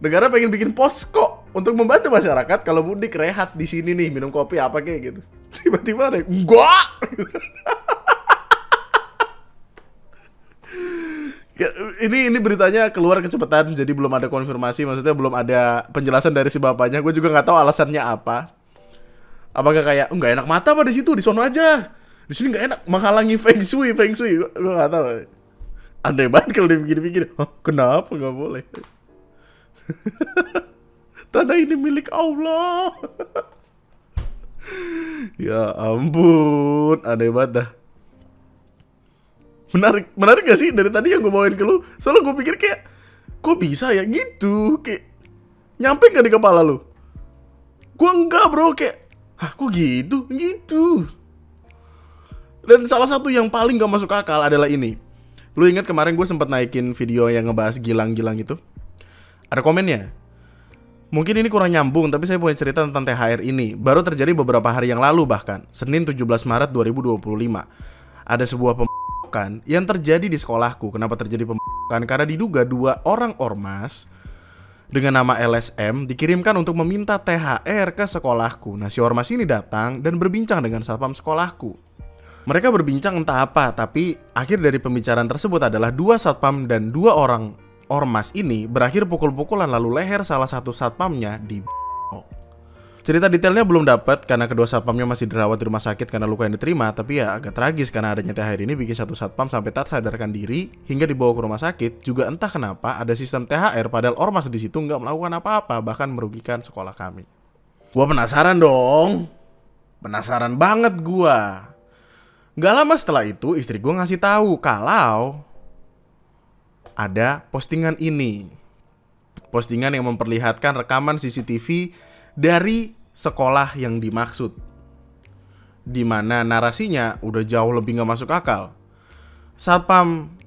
Negara pengen bikin posko untuk membantu masyarakat kalau mudik rehat di sini nih, minum kopi apa kayak gitu. Tiba-tiba ada enggak. Ini beritanya keluar kecepatan, jadi belum ada konfirmasi, maksudnya belum ada penjelasan dari si bapaknya. Gue juga nggak tahu alasannya apa. Apakah kayak nggak enak mata apa di situ, di sono aja. Di sini nggak enak, menghalangi feng shui. Gue nggak tahu. Aneh banget kalau dipikir-pikir. Oh, kenapa nggak boleh? Tanah ini milik Allah. Ya ampun, aneh banget dah. Menarik gak sih dari tadi yang gue bawain ke lu? Soalnya gue pikir kayak, kok bisa ya gitu? Kayak, nyampe gak di kepala lu? Gue enggak bro, kayak, hah kok gitu? Gitu. Dan salah satu yang paling gak masuk akal adalah ini. Lu ingat kemarin gue sempat naikin video yang ngebahas gilang-gilang itu? Ada komennya. Mungkin ini kurang nyambung, tapi saya punya cerita tentang THR ini. Baru terjadi beberapa hari yang lalu bahkan, Senin 17 Maret 2025. Ada sebuah pembukaan yang terjadi di sekolahku. Kenapa terjadi pembukaan? Karena diduga 2 orang ormas dengan nama LSM dikirimkan untuk meminta THR ke sekolahku. Nah, si ormas ini datang dan berbincang dengan satpam sekolahku. Mereka berbincang entah apa, tapi akhir dari pembicaraan tersebut adalah 2 satpam dan 2 orang ormas ini berakhir pukul-pukulan, lalu leher salah satu satpamnya di. Cerita detailnya belum dapat karena kedua satpamnya masih dirawat di rumah sakit karena luka yang diterima, tapi ya agak tragis karena adanya THR ini bikin satu satpam sampai tak sadarkan diri hingga dibawa ke rumah sakit. Juga entah kenapa ada sistem THR padahal ormas di situ nggak melakukan apa-apa, bahkan merugikan sekolah kami. Gua penasaran dong. Penasaran banget gua. Gak lama setelah itu istri gua ngasih tahu kalau ada postingan ini. Postingan yang memperlihatkan rekaman CCTV dari sekolah yang dimaksud, dimana narasinya udah jauh lebih gak masuk akal. Satpam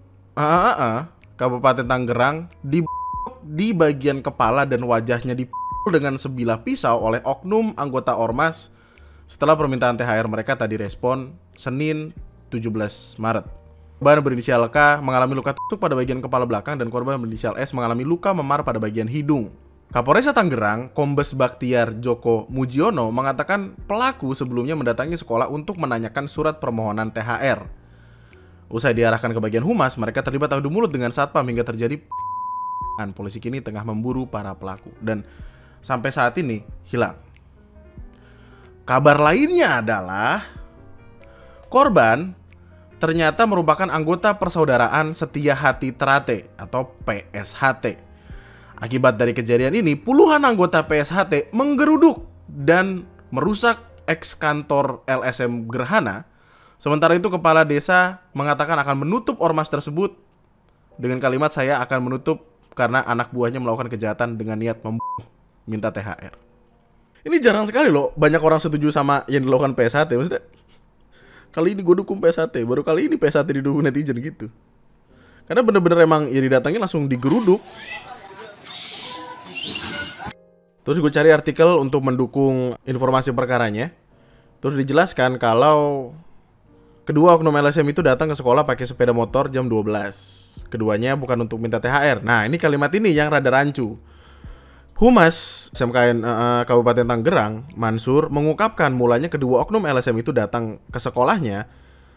Kabupaten Tangerang di bagian kepala dan wajahnya dipukul dengan sebilah pisau oleh oknum anggota ormas setelah permintaan THR mereka tadi respon Senin 17 Maret. Korban berinisial K mengalami luka tusuk pada bagian kepala belakang dan korban berinisial S mengalami luka memar pada bagian hidung. Kapolresta Tangerang, Kombes Baktiar Joko Mujiono mengatakan pelaku sebelumnya mendatangi sekolah untuk menanyakan surat permohonan THR. Usai diarahkan ke bagian humas, mereka terlibat adu mulut dengan satpam hingga terjadi. Polisi kini tengah memburu para pelaku dan sampai saat ini hilang. Kabar lainnya adalah korban ternyata merupakan anggota Persaudaraan Setia Hati Trate atau PSHT. Akibat dari kejadian ini, puluhan anggota PSHT menggeruduk dan merusak eks-kantor LSM Gerhana. Sementara itu, kepala desa mengatakan akan menutup ormas tersebut dengan kalimat, "Saya akan menutup karena anak buahnya melakukan kejahatan dengan niat membunuh, minta THR." Ini jarang sekali loh, banyak orang setuju sama yang dilakukan PSHT. Maksudnya, kali ini gue dukung PSHT, baru kali ini PSHT didukung netizen gitu. Karena bener-bener emang ya didatangi langsung digeruduk. Terus gue cari artikel untuk mendukung informasi perkaranya. Terus dijelaskan kalau kedua oknum LSM itu datang ke sekolah pakai sepeda motor jam 12. Keduanya bukan untuk minta THR. Nah, ini kalimat ini yang rada rancu. Humas SMKN Kabupaten Tangerang, Mansur, mengungkapkan mulanya kedua oknum LSM itu datang ke sekolahnya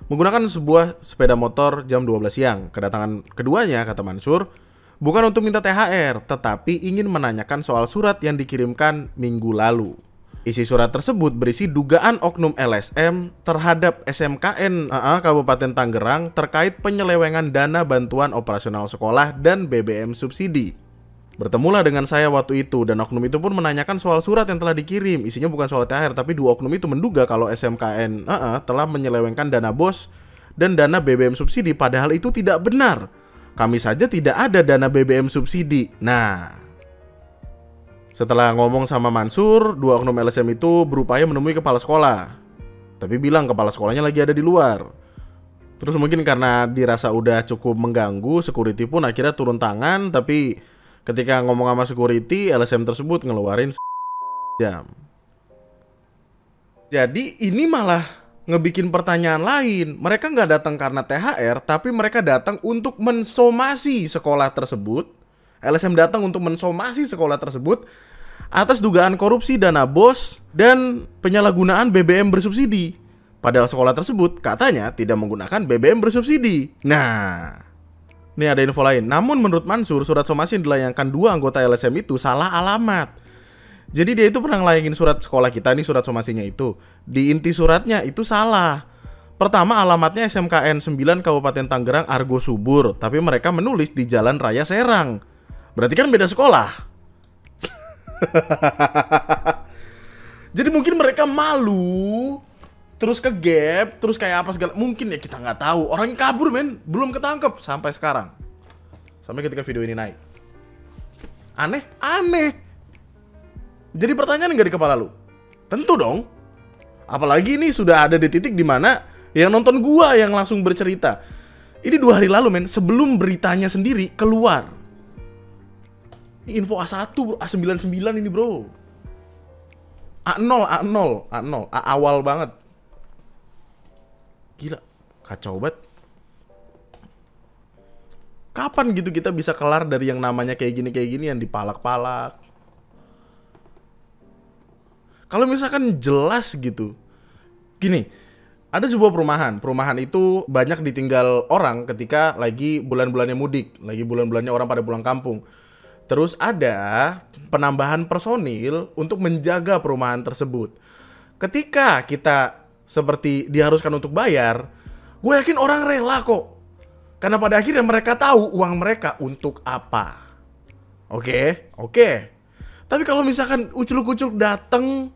menggunakan sebuah sepeda motor jam 12 siang. Kedatangan keduanya, kata Mansur, bukan untuk minta THR, tetapi ingin menanyakan soal surat yang dikirimkan minggu lalu. Isi surat tersebut berisi dugaan oknum LSM terhadap SMKN Kabupaten Tangerang terkait penyelewengan dana bantuan operasional sekolah dan BBM subsidi. Bertemulah dengan saya waktu itu dan oknum itu pun menanyakan soal surat yang telah dikirim. Isinya bukan soal THR, tapi dua oknum itu menduga kalau SMKN telah menyelewengkan dana BOS dan dana BBM subsidi, padahal itu tidak benar. Kami saja tidak ada dana BBM subsidi. Nah, setelah ngomong sama Mansur, dua oknum LSM itu berupaya menemui kepala sekolah, tapi bilang kepala sekolahnya lagi ada di luar. Terus mungkin karena dirasa udah cukup mengganggu, security pun akhirnya turun tangan. Tapi ketika ngomong sama security, LSM tersebut ngeluarin jam. Jadi ini malah ngebikin pertanyaan lain. Mereka nggak datang karena THR, tapi mereka datang untuk mensomasi sekolah tersebut. LSM datang untuk mensomasi sekolah tersebut atas dugaan korupsi dana BOS dan penyalahgunaan BBM bersubsidi. Padahal sekolah tersebut katanya tidak menggunakan BBM bersubsidi. Nah, ini ada info lain. Namun menurut Mansur, surat somasi yang dilayangkan dua anggota LSM itu salah alamat. Jadi dia itu pernah ngelayangin surat sekolah kita, nih surat somasinya itu. Di inti suratnya itu salah. Pertama, alamatnya SMKN 9 Kabupaten Tangerang Argo Subur, tapi mereka menulis di Jalan Raya Serang. Berarti kan beda sekolah. Jadi mungkin mereka malu, terus ke gap, terus kayak apa segala. Mungkin ya, kita nggak tahu. Orang kabur men, belum ketangkep sampai sekarang. Sampai ketika video ini naik. Aneh. Jadi pertanyaan nggak di kepala lu? Tentu dong. Apalagi ini sudah ada di titik dimana yang nonton gua yang langsung bercerita. Ini 2 hari lalu men, sebelum beritanya sendiri keluar. Ini info A1 bro, A99 ini bro. A0, awal banget. Gila, kacau banget. Kapan gitu kita bisa kelar dari yang namanya kayak gini yang dipalak-palak? Kalau misalkan jelas gitu. Gini, ada sebuah perumahan itu banyak ditinggal orang ketika lagi bulan-bulannya mudik, lagi bulan-bulannya orang pada pulang kampung. Terus ada penambahan personil untuk menjaga perumahan tersebut. Ketika kita seperti diharuskan untuk bayar, gue yakin orang rela kok. Karena pada akhirnya mereka tahu uang mereka untuk apa. Oke. Tapi kalau misalkan ucul-ucul dateng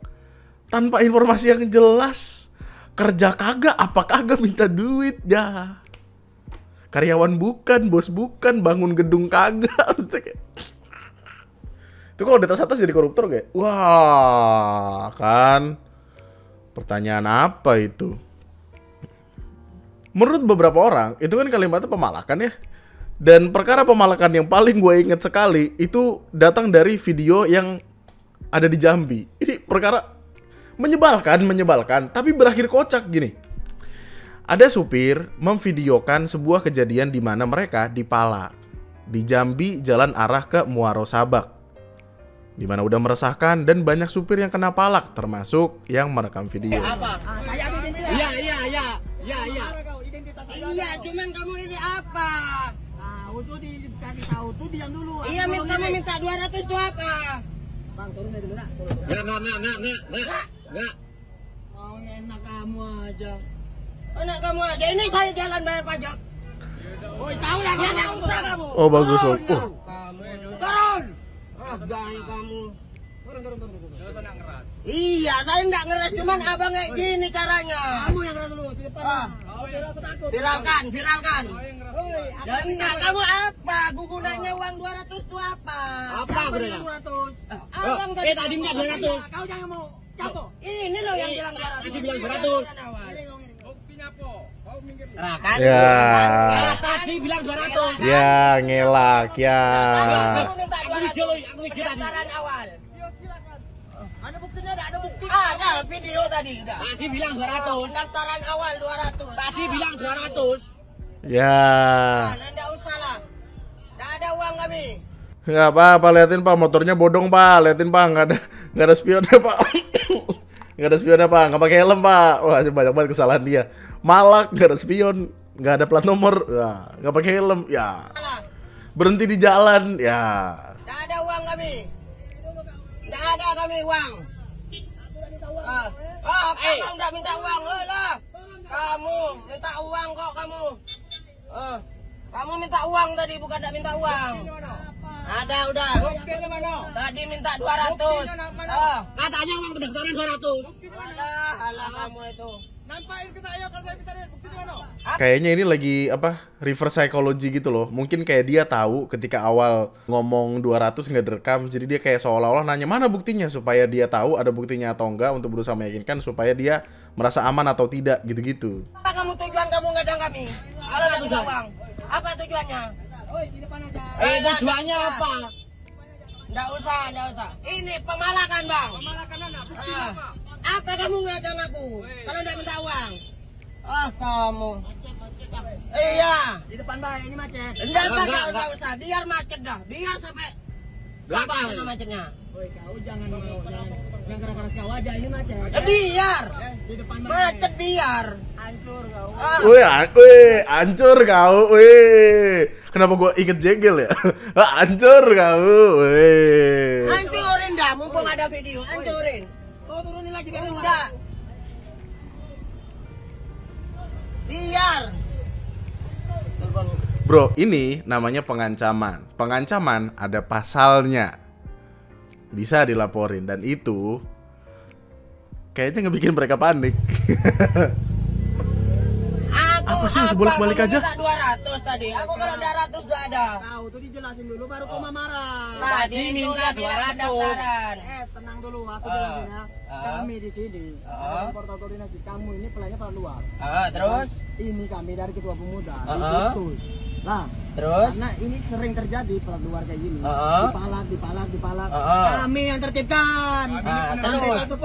tanpa informasi yang jelas, kerja kagak, apa kagak minta duit ya. Karyawan bukan, bos bukan, bangun gedung kagak. Itu kalau di atas jadi koruptor kayak, wah kan. Pertanyaan apa itu? Menurut beberapa orang, itu kan kalimatnya pemalakan ya. Dan perkara pemalakan yang paling gue inget sekali itu datang dari video yang ada di Jambi. Ini perkara menyebalkan, tapi berakhir kocak gini. Ada supir memvideokan sebuah kejadian di mana mereka dipalak di Jambi jalan arah ke Muaro Sabak, di mana udah meresahkan dan banyak supir yang kena palak, termasuk yang merekam video. Iya, cuman kamu ini apa? Untuk dikasih tahu tuh diam dulu. Iya, kamu minta 200 itu apa? Bang, turun dari dulu. Enggak. Maunya enak kamu aja. Enak kamu aja. Ini saya jalan bayar pajak. Woi, tahu ya enggak usah kamu. Oh, bagus. Turun. Gaya kamu. Turun. Iya, saya enggak ngeras, cuman abang kayak gini caranya. Kamu yang ngeras dulu, di depan. Viralkan. Ya enggak, kamu apa? Gunanya uang 200 itu apa? Apa gunanya? 200. Abang tadi minta 200. Kau jangan mau campur. Ini loh yang bilang 200. Tadi bilang 200. Buktinya apa? Kau minggir. Nah, kan? Ya. Tadi bilang 200. Ya, ngelak ya. Kamu minta 200. Aku mikir pendaftaran awal. Ada buktinya, ada bukti. Ada video tadi udah. Tadi bilang 200. Pendaftaran awal 200. Tadi bilang 200. Ya. Nggak usah lah. Nggak ada uang kami. Nggak apa-apa, liatin Pak, motornya bodong Pak, liatin Pak, nggak ada spionnya Pak. Nggak ada spionnya Pak, nggak pakai helm Pak. Wah, banyak banget kesalahan dia. Malak, nggak ada spion, nggak ada plat nomor, ya, nggak pakai helm, ya. Berhenti di jalan, ya. Nggak ada uang kami. Nggak ada kami uang. Kamu nggak minta uang, lah. Kamu minta uang kok kamu. Kamu minta uang tadi, bukan nggak minta uang. Ada udah. Buktinya mana? Tadi minta 200. Katanya uang pendaftaran 200. Alah kamu itu. Nampain kita ayo kalau saya minta duit. Buktinya mana? Kayaknya ini lagi apa? Reverse psychology gitu loh. Mungkin kayak dia tahu ketika awal ngomong 200 nggak direkam, jadi dia kayak seolah-olah nanya mana buktinya supaya dia tahu ada buktinya atau enggak untuk berusaha meyakinkan supaya dia merasa aman atau tidak gitu-gitu. Apa kamu tujuan kamu ngadang kami? Kalau nggak minta uang. Apa tujuannya? Tujuannya apa? Nggak usah. Ini pemalakan, Bang. Pemalakan anak. Bukti apa? Apa kamu ngadang aku? Kalau nggak minta uang. Kamu. Iya. Di depan bay ini macet. Enggak usah. Biar macet dah. Biar sampai macetnya. Woi, kau jangan yang keras kau aja ini macet. Biar. Di depan Macet biar. hancur kau. Wih, hancur kau. Wih. Kenapa gua inget jegel ya? Hancur kau. Wih. Hancurin dah, mumpung ada video. Hancurin. Kau turunin lagi biar Enggak. Biar. Bro, ini namanya pengancaman. Pengancaman ada pasalnya. Bisa dilaporin dan itu kayaknya ngebikin mereka panik. Apa sih, sebolak-balik aja? Minta 200 tadi. Aku kalau 200 udah ada. Kau tuh dijelasin dulu baru kau marah. Tadi minta 200. Tenang dulu, aku jelasin ya. Kami di sini, portal koordinasi kamu ini pelannya pelan luar. Terus? Ini kami dari ketua pemuda. Di situ. Nah, terus? Karena ini sering terjadi pelan luar kayak gini. Dipalak. Kami yang tertibkan. Terus? 10.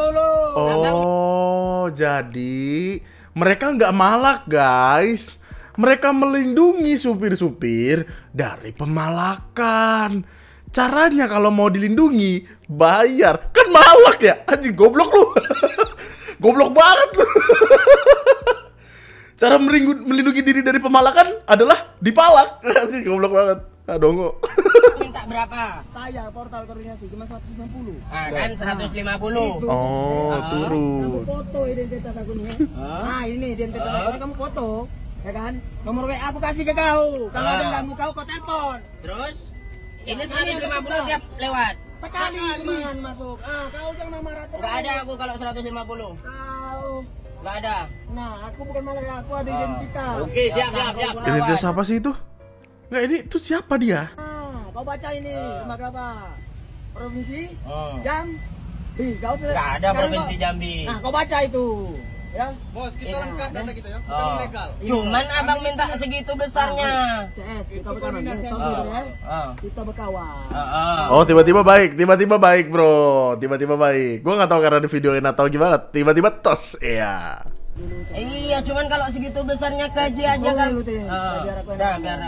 Oh, jadi mereka nggak malak, guys. Mereka melindungi supir-supir dari pemalakan. Caranya kalau mau dilindungi, bayar. Kan malak ya? Anjing, goblok lu. Goblok banget lu. Cara melindungi diri dari pemalakan adalah dipalak. Anjing, goblok banget. Dongo. Minta berapa? Saya portal koordinasi cuma 150. Kan 150. Oh, turun. Kamu foto identitas aku nih. Nah, ini identitas aku, kamu foto. Ya kan? Nomor WA aku kasih ke kau. Kalau ada yang ganggu kau telepon. Terus? Ini 150 tiap lewat. Sekali cuman masuk. Kau jangan marah terus. Enggak ada aku kalau 150. Kau. Enggak ada. Nah, aku bukan malah aku ada identitas. Oke, siap. Identitas apa sih itu? Nggak, ini tuh siapa dia? Kau baca ini, lembaga apa? Provinsi Jambi. Kau sudah. Enggak ada Provinsi Jambi. Nah, kau baca itu. Ya. Bos, kita lengkap data kita ya. Bukan ilegal. Cuman abang minta segitu besarnya. CS, kita berkawan. Kita berkawan. Oh, tiba-tiba baik, bro. Tiba-tiba baik. Gua nggak tahu karena di videoin atau gimana. Tiba-tiba tos, iya. Iya, cuman kalau segitu besarnya kaji aja kan. Biar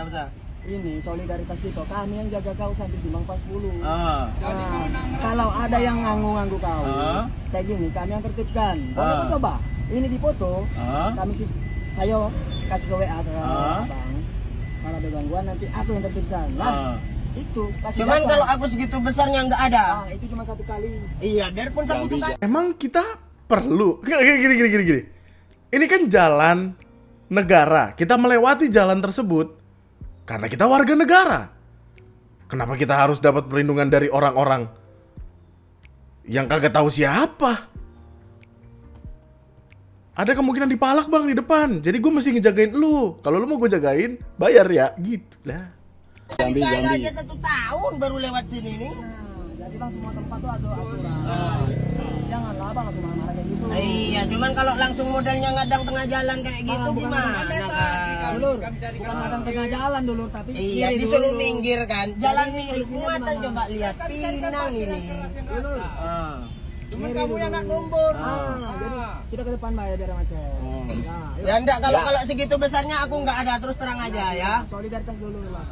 usah. Ini solidaritas kita, kami yang jaga kau sampai Simpang 40. Kalau ada yang nganggu-nganggu kau, kayak gini, kami yang tertibkan. Kau coba, ini di foto, kami saya kasih ke WA ke abang. Kalau ada gangguan nanti aku yang tertibkan. Nah, itu. Cuman kalau aku segitu besarnya nggak ada. Itu cuma satu kali. Iya, biarpun satu kali. Emang kita perlu gini. Ini kan jalan negara. Kita melewati jalan tersebut karena kita warga negara. Kenapa kita harus dapat perlindungan dari orang-orang yang kagak tahu siapa? Ada kemungkinan dipalak, Bang, di depan. Jadi gue mesti ngejagain lu. Kalau lu mau gue jagain, bayar ya. Gitu lah. Saya aja 1 tahun baru lewat sini nih. Jadi bang, semua tempat tuh ada aturan. Janganlah bang langsung marah kayak gitu. Iya, cuman kalau langsung modelnya ngadang tengah jalan kayak gitu gimana kan? Dulur, bukan ngadang tengah jalan dulu, tapi iya, disuruh minggir kan. Jalan miring, muatan coba lihat Pinang ini. Dulur. Cuman kamu yang nggak numbur. Jadi kita ke depan Mbak ya biar macet. Ya enggak, kalau segitu besarnya aku nggak ada, terus terang aja ya. Solidaritas dulu lah.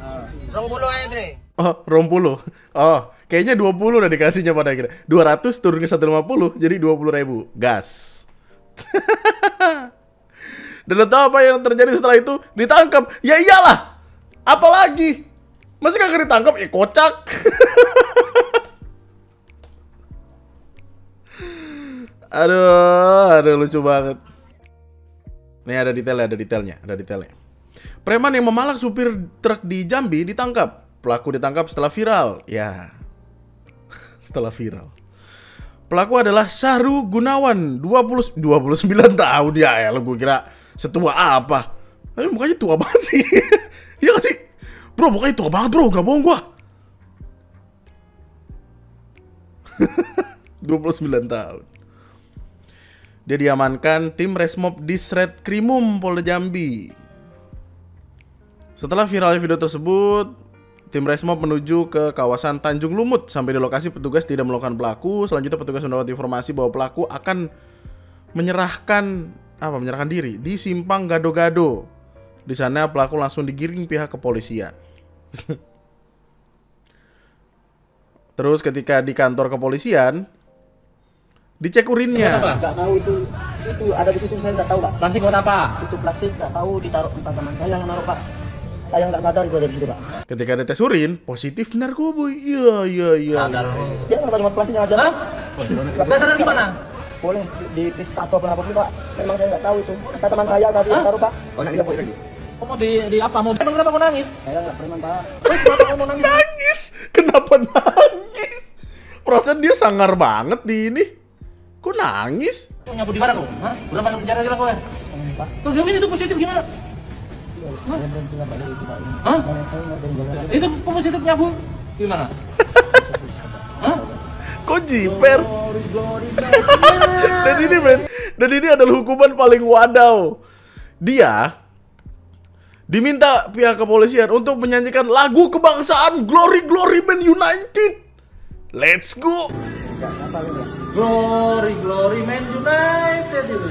20 aja, Dre. Oh, 20. Oh, kayaknya 20 udah dikasihnya pada akhirnya. 200 turun ke 150, jadi 20.000. Gas. Dan lo tau apa yang terjadi setelah itu? Ditangkap. Ya iyalah. Apalagi? Masih kagak ditangkap? Kocak. Aduh, lucu banget. Nih ada detailnya. Preman yang memalak supir truk di Jambi ditangkap. Pelaku ditangkap setelah viral. Ya, setelah viral. Pelaku adalah Syahru Gunawan, 29 tahun. Ya gue kira setua apa. Tapi mukanya tua banget sih. Iya gak sih? Bro, mukanya tua banget bro, gak bohong gua. 29 tahun. Dia diamankan tim Resmob Disretkrimum Polda Jambi. Setelah viralnya video tersebut, tim Resmob menuju ke kawasan Tanjung Lumut. Sampai di lokasi petugas tidak menemukan pelaku. Selanjutnya petugas mendapat informasi bahwa pelaku akan menyerahkan diri di Simpang Gado-Gado. Di sana pelaku langsung digiring pihak kepolisian. Terus ketika di kantor kepolisian, dicek urinnya. Nggak tahu itu ada di situ, saya nggak tahu Pak. Plastik buat apa? Itu plastik nggak tahu, ditaruh entah teman saya yang naruh Pak. Saya nggak sadar gue ada di situ Pak. Ketika ada tes urin, positif narkoba. Iya. Sadar. Dia nggak cuma plastik aja. Hah? Nggak sadar gimana? Boleh diperiksa atau apa pun Pak. Memang saya nggak tahu itu. Kata teman saya tadi yang taruh Pak. Oh nggak boleh lagi. Kamu di apa? Mau kenapa kau nangis? Saya nggak preman Pak. Kenapa kamu nangis? Nangis? Kenapa nangis? Perasaan dia sangar banget di ini. Kok nangis? Kau nyabu di mana kau? Hah? Udah masuk penjara kau ya? Pak. Tuh gimana itu positif gimana? Hah? Itu positif nyabu gimana? Hah? Kok jiper? Dan ini adalah hukuman paling wadaw. Dia diminta pihak kepolisian untuk menyanyikan lagu kebangsaan Glory Glory Man United. Let's go. Glory Glory Man United itu.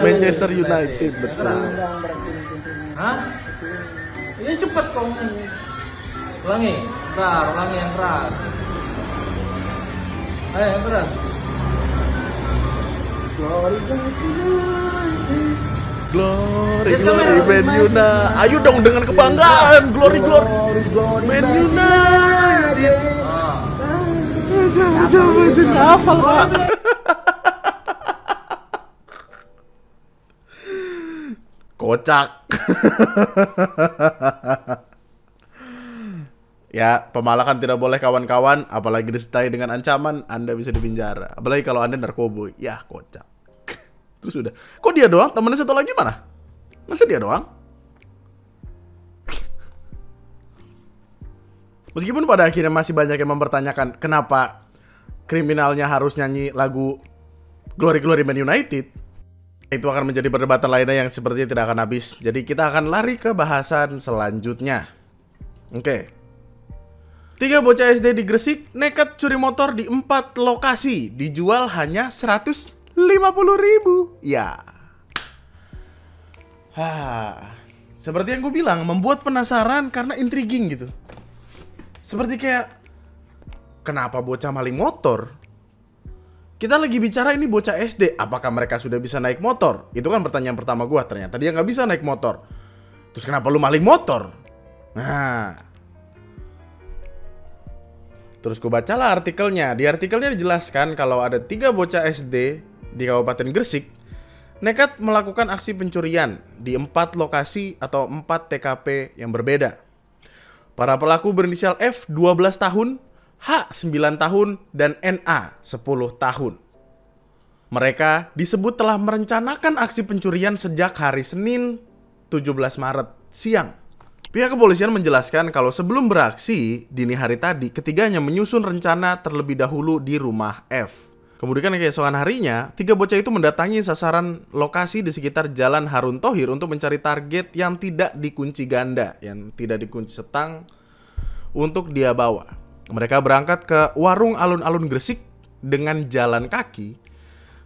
Manchester United, betul. Hah? Ini cepet kong. Ulangi, bentar, ulangi yang keras. Ayo yang keras. Glory Glory Man United. Ayo dong dengan kebanggaan. Glory Glory Man United. Jangan hafal Pak. Kocak. Ya, pemalakan tidak boleh kawan-kawan, apalagi disertai dengan ancaman Anda bisa dipenjara. Apalagi kalau Anda narkoboy. Ya, kocak. Terus udah. Kok dia doang? Temennya satu lagi mana? Masa dia doang? Meskipun pada akhirnya masih banyak yang mempertanyakan kenapa kriminalnya harus nyanyi lagu Glory Glory Man United. Itu akan menjadi perdebatan lainnya yang sepertinya tidak akan habis. Jadi kita akan lari ke bahasan selanjutnya. Oke. 3 bocah SD di Gresik nekat curi motor di 4 lokasi. Dijual hanya 150.000. Ya. Seperti yang gue bilang, membuat penasaran karena intriguing gitu. Seperti kayak, kenapa bocah maling motor? Kita lagi bicara ini bocah SD, apakah mereka sudah bisa naik motor? Itu kan pertanyaan pertama gue, ternyata dia nggak bisa naik motor. Terus kenapa lu maling motor? Nah, terus gue bacalah artikelnya. Di artikelnya dijelaskan kalau ada 3 bocah SD di Kabupaten Gresik nekat melakukan aksi pencurian di 4 lokasi atau 4 TKP yang berbeda. Para pelaku berinisial F 12 tahun, H 9 tahun, dan NA 10 tahun. Mereka disebut telah merencanakan aksi pencurian sejak hari Senin 17 Maret siang. Pihak kepolisian menjelaskan kalau sebelum beraksi dini hari tadi, ketiganya menyusun rencana terlebih dahulu di rumah F. Kemudian keesokan harinya, 3 bocah itu mendatangi sasaran lokasi di sekitar Jalan Harun Thohir untuk mencari target yang tidak dikunci ganda, yang tidak dikunci setang untuk dia bawa. Mereka berangkat ke warung alun-alun Gresik dengan jalan kaki.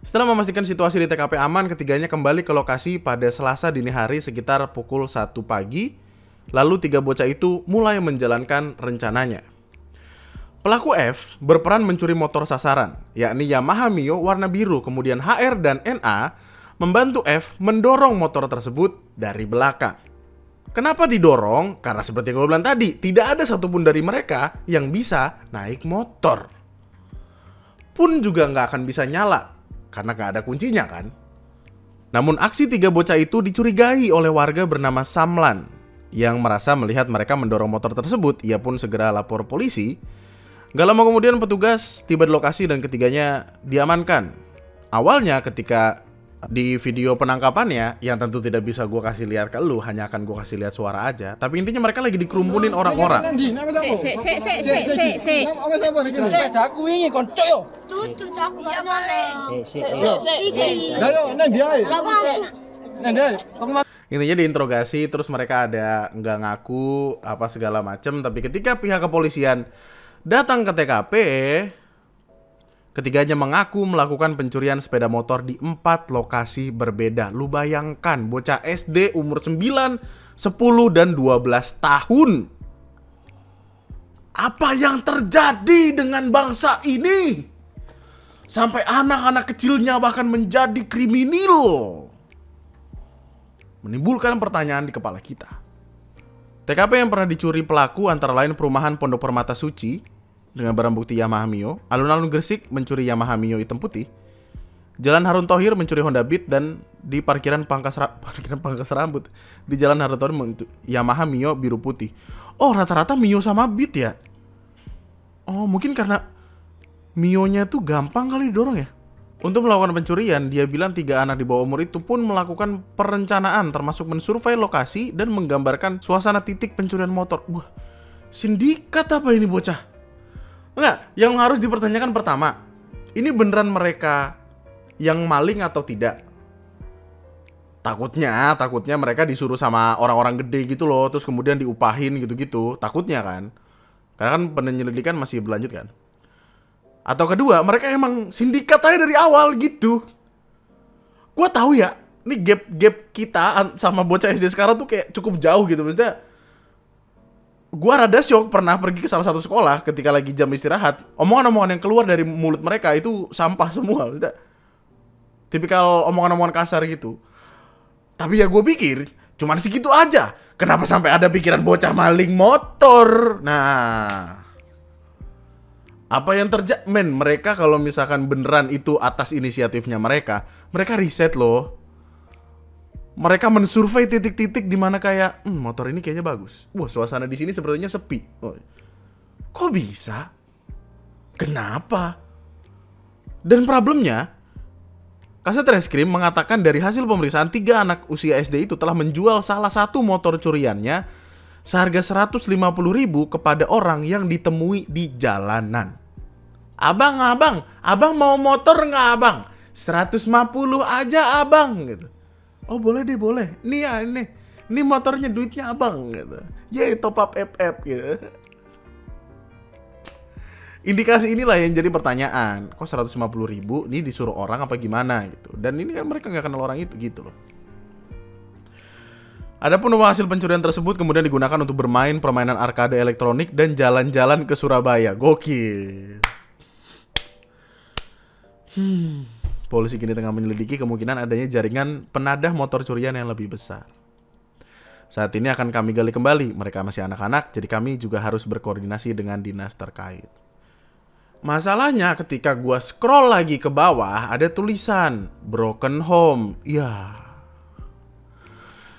Setelah memastikan situasi di TKP aman, ketiganya kembali ke lokasi pada Selasa dini hari sekitar pukul 1 pagi. Lalu 3 bocah itu mulai menjalankan rencananya. Pelaku F berperan mencuri motor sasaran, yakni Yamaha Mio warna biru. Kemudian HR dan NA membantu F mendorong motor tersebut dari belakang. Kenapa didorong? Karena seperti yang gue bilang tadi, tidak ada satupun dari mereka yang bisa naik motor. pun juga nggak akan bisa nyala karena nggak ada kuncinya kan. Namun aksi 3 bocah itu dicurigai oleh warga bernama Samlan yang merasa melihat mereka mendorong motor tersebut. Ia pun segera lapor polisi. Gak lama kemudian petugas tiba di lokasi dan ketiganya diamankan. Awalnya ketika di video penangkapannya, yang tentu tidak bisa gue kasih lihat ke lu, hanya akan gue kasih lihat suara aja. Tapi intinya mereka lagi dikerumunin orang-orang. Intinya diinterogasi, terus mereka ada nggak ngaku apa segala macem. Tapi ketika pihak kepolisian datang ke TKP, ketiganya mengaku melakukan pencurian sepeda motor di 4 lokasi berbeda. Lu bayangkan, bocah SD umur 9, 10, dan 12 tahun. Apa yang terjadi dengan bangsa ini? Sampai anak-anak kecilnya bahkan menjadi kriminal. Menimbulkan pertanyaan di kepala kita. TKP yang pernah dicuri pelaku antara lain perumahan Pondok Permata Suci dengan barang bukti Yamaha Mio, alun-alun Gresik mencuri Yamaha Mio hitam putih, Jalan Harun Thohir mencuri Honda Beat, dan di parkiran pangkas rambut di Jalan Harun Thohir Yamaha Mio biru putih. Oh, rata-rata Mio sama Beat ya? Oh, mungkin karena Mio-nya tuh gampang kali didorong ya. Untuk melakukan pencurian, dia bilang 3 anak di bawah umur itu pun melakukan perencanaan, termasuk mensurvei lokasi dan menggambarkan suasana titik pencurian motor. Wah, sindikat apa ini bocah? Enggak, yang harus dipertanyakan pertama, ini beneran mereka yang maling atau tidak? Takutnya mereka disuruh sama orang-orang gede gitu loh, terus kemudian diupahin gitu-gitu. Takutnya kan, karena kan penyelidikan masih berlanjut kan. Atau kedua, mereka emang sindikat aja dari awal gitu. Gua tahu ya, ini gap kita sama bocah SD sekarang tuh kayak cukup jauh gitu. Maksudnya, gua rada syok pernah pergi ke salah satu sekolah ketika lagi jam istirahat. Omongan-omongan yang keluar dari mulut mereka itu sampah semua. Maksudnya, tipikal omongan-omongan kasar gitu. Tapi ya gue pikir, cuman segitu aja. Kenapa sampai ada pikiran bocah maling motor? Nah, apa yang terjadi? Men, mereka kalau misalkan beneran itu atas inisiatifnya mereka riset loh. Mereka mensurvei titik-titik di mana kayak, motor ini kayaknya bagus. Wah, suasana di sini sepertinya sepi. Oh, kok bisa? Kenapa? Dan problemnya, Kasat Reskrim mengatakan dari hasil pemeriksaan 3 anak usia SD itu telah menjual salah satu motor curiannya seharga 150.000 kepada orang yang ditemui di jalanan. Abang mau motor nggak abang? 150 aja abang gitu. Oh boleh deh, boleh. Nih ya, ini motornya, duitnya abang gitu. Yeay, top up FF gitu. Indikasi inilah yang jadi pertanyaan. Kok 150.000 ini disuruh orang apa gimana gitu. Dan ini kan mereka nggak kenal orang itu gitu loh. Adapun uang hasil pencurian tersebut kemudian digunakan untuk bermain permainan arkade elektronik dan jalan-jalan ke Surabaya. Gokil. Polisi kini tengah menyelidiki kemungkinan adanya jaringan penadah motor curian yang lebih besar. Saat ini akan kami gali kembali. Mereka masih anak-anak, jadi kami juga harus berkoordinasi dengan dinas terkait. Masalahnya ketika gua scroll lagi ke bawah, ada tulisan broken home. Ya.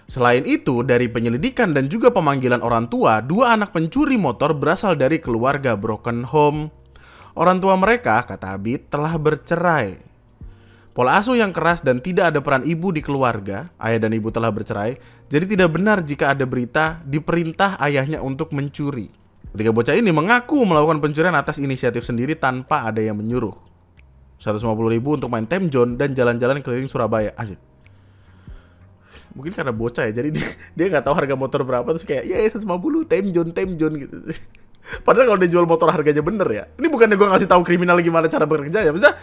Selain itu, dari penyelidikan dan juga pemanggilan orang tua, 2 anak pencuri motor berasal dari keluarga broken home. Orang tua mereka, kata Abid, telah bercerai. Pola asuh yang keras dan tidak ada peran ibu di keluarga, ayah dan ibu telah bercerai, jadi tidak benar jika ada berita diperintah ayahnya untuk mencuri. Ketiga bocah ini mengaku melakukan pencurian atas inisiatif sendiri tanpa ada yang menyuruh. 150.000 untuk main time zone dan jalan-jalan keliling Surabaya. Asik. Mungkin karena bocah ya, jadi dia nggak tahu harga motor berapa, terus kayak ya 150 time zone gitu. Padahal kalau dia jual motor harganya bener ya. Ini bukannya gue ngasih tahu kriminal gimana cara bekerja ya, maksudnya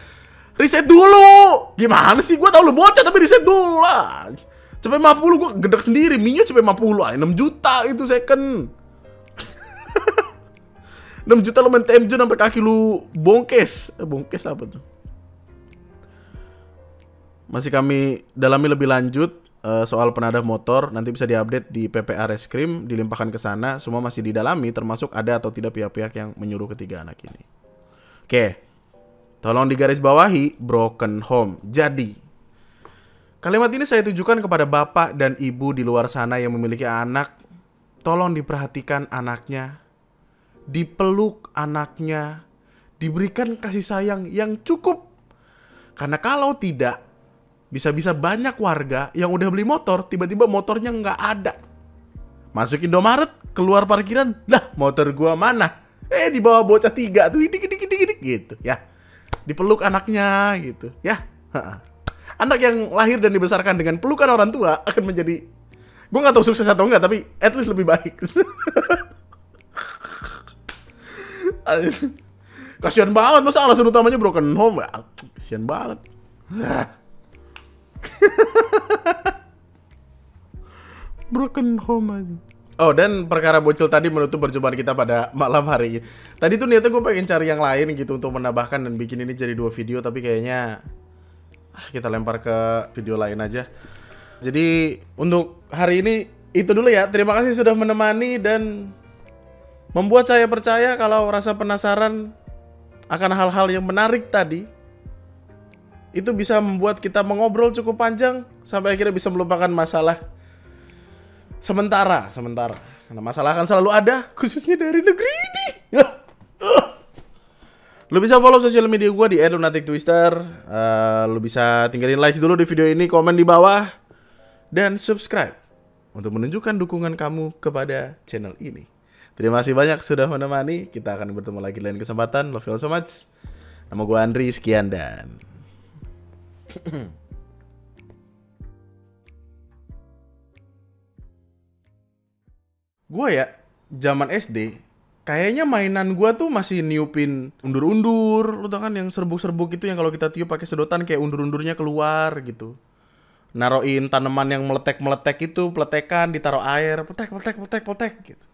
riset dulu. Gimana sih, gue tau lu bocah tapi riset dulu lah. CP50 gue gedek sendiri, Mio CP50 6 juta itu second. 6 juta lu main TM Zone sampai kaki lu bongkes. Bongkes apa tuh? Masih kami dalami lebih lanjut soal penadah motor. Nanti bisa diupdate di PPA Reskrim, dilimpahkan ke sana. Semua masih didalami, termasuk ada atau tidak pihak-pihak yang menyuruh ketiga anak ini. Oke. Tolong digarisbawahi broken home. Jadi, kalimat ini saya tujukan kepada bapak dan ibu di luar sana yang memiliki anak. Tolong diperhatikan anaknya, dipeluk anaknya, diberikan kasih sayang yang cukup. Karena kalau tidak, bisa-bisa banyak warga yang udah beli motor, tiba-tiba motornya nggak ada. Masuk Indomaret, keluar parkiran, lah motor gua mana? Dibawa bocah 3 tuh, dik gitu ya. Dipeluk anaknya gitu ya. Anak yang lahir dan dibesarkan dengan pelukan orang tua akan menjadi, gue nggak tahu sukses atau enggak, tapi at least lebih baik. Kasian banget, masa alasan utamanya broken home. Kasian banget. Broken home aja. Oh, dan perkara bocil tadi menutup perjumpaan kita pada malam hari ini. Tadi tuh niatnya gue pengen cari yang lain gitu untuk menambahkan dan bikin ini jadi 2 video, tapi kayaknya kita lempar ke video lain aja. Jadi untuk hari ini itu dulu ya. Terima kasih sudah menemani dan membuat saya percaya kalau rasa penasaran akan hal-hal yang menarik tadi itu bisa membuat kita mengobrol cukup panjang sampai akhirnya bisa melupakan masalah sementara. Karena masalah akan selalu ada, khususnya dari negeri ini. Lu bisa follow sosial media gue di @lunatictwister. Lu bisa tinggalin like dulu di video ini, komen di bawah, dan subscribe untuk menunjukkan dukungan kamu kepada channel ini. Terima kasih banyak sudah menemani. Kita akan bertemu lagi lain kesempatan. Love you all so much. Nama gue Andri, sekian dan gue ya, zaman SD, kayaknya mainan gue tuh masih niupin undur-undur, lu tau kan yang serbuk-serbuk itu yang kalau kita tiup pakai sedotan kayak undur-undurnya keluar gitu. Naroin tanaman yang meletek-meletek itu, peletekan, ditaruh air, peletek gitu.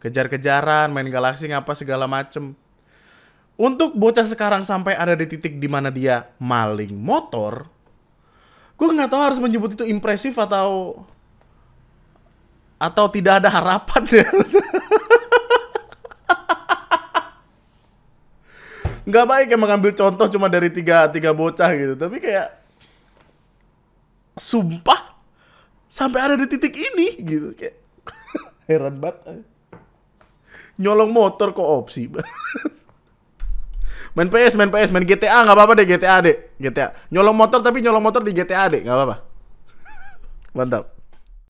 Kejar-kejaran, main galaksi ngapa segala macem. Untuk bocah sekarang sampai ada di titik dimana dia maling motor, gue nggak tahu harus menyebut itu impresif atau tidak ada harapan ya. Nggak baik ya mengambil contoh cuma dari tiga bocah gitu. Tapi kayak sumpah sampai ada di titik ini gitu. Kayak heran banget. Nyolong motor kok opsi. Main PS, main GTA nggak apa-apa deh, GTA. Nyolong motor tapi nyolong motor di GTA deh, nggak apa-apa. Mantap.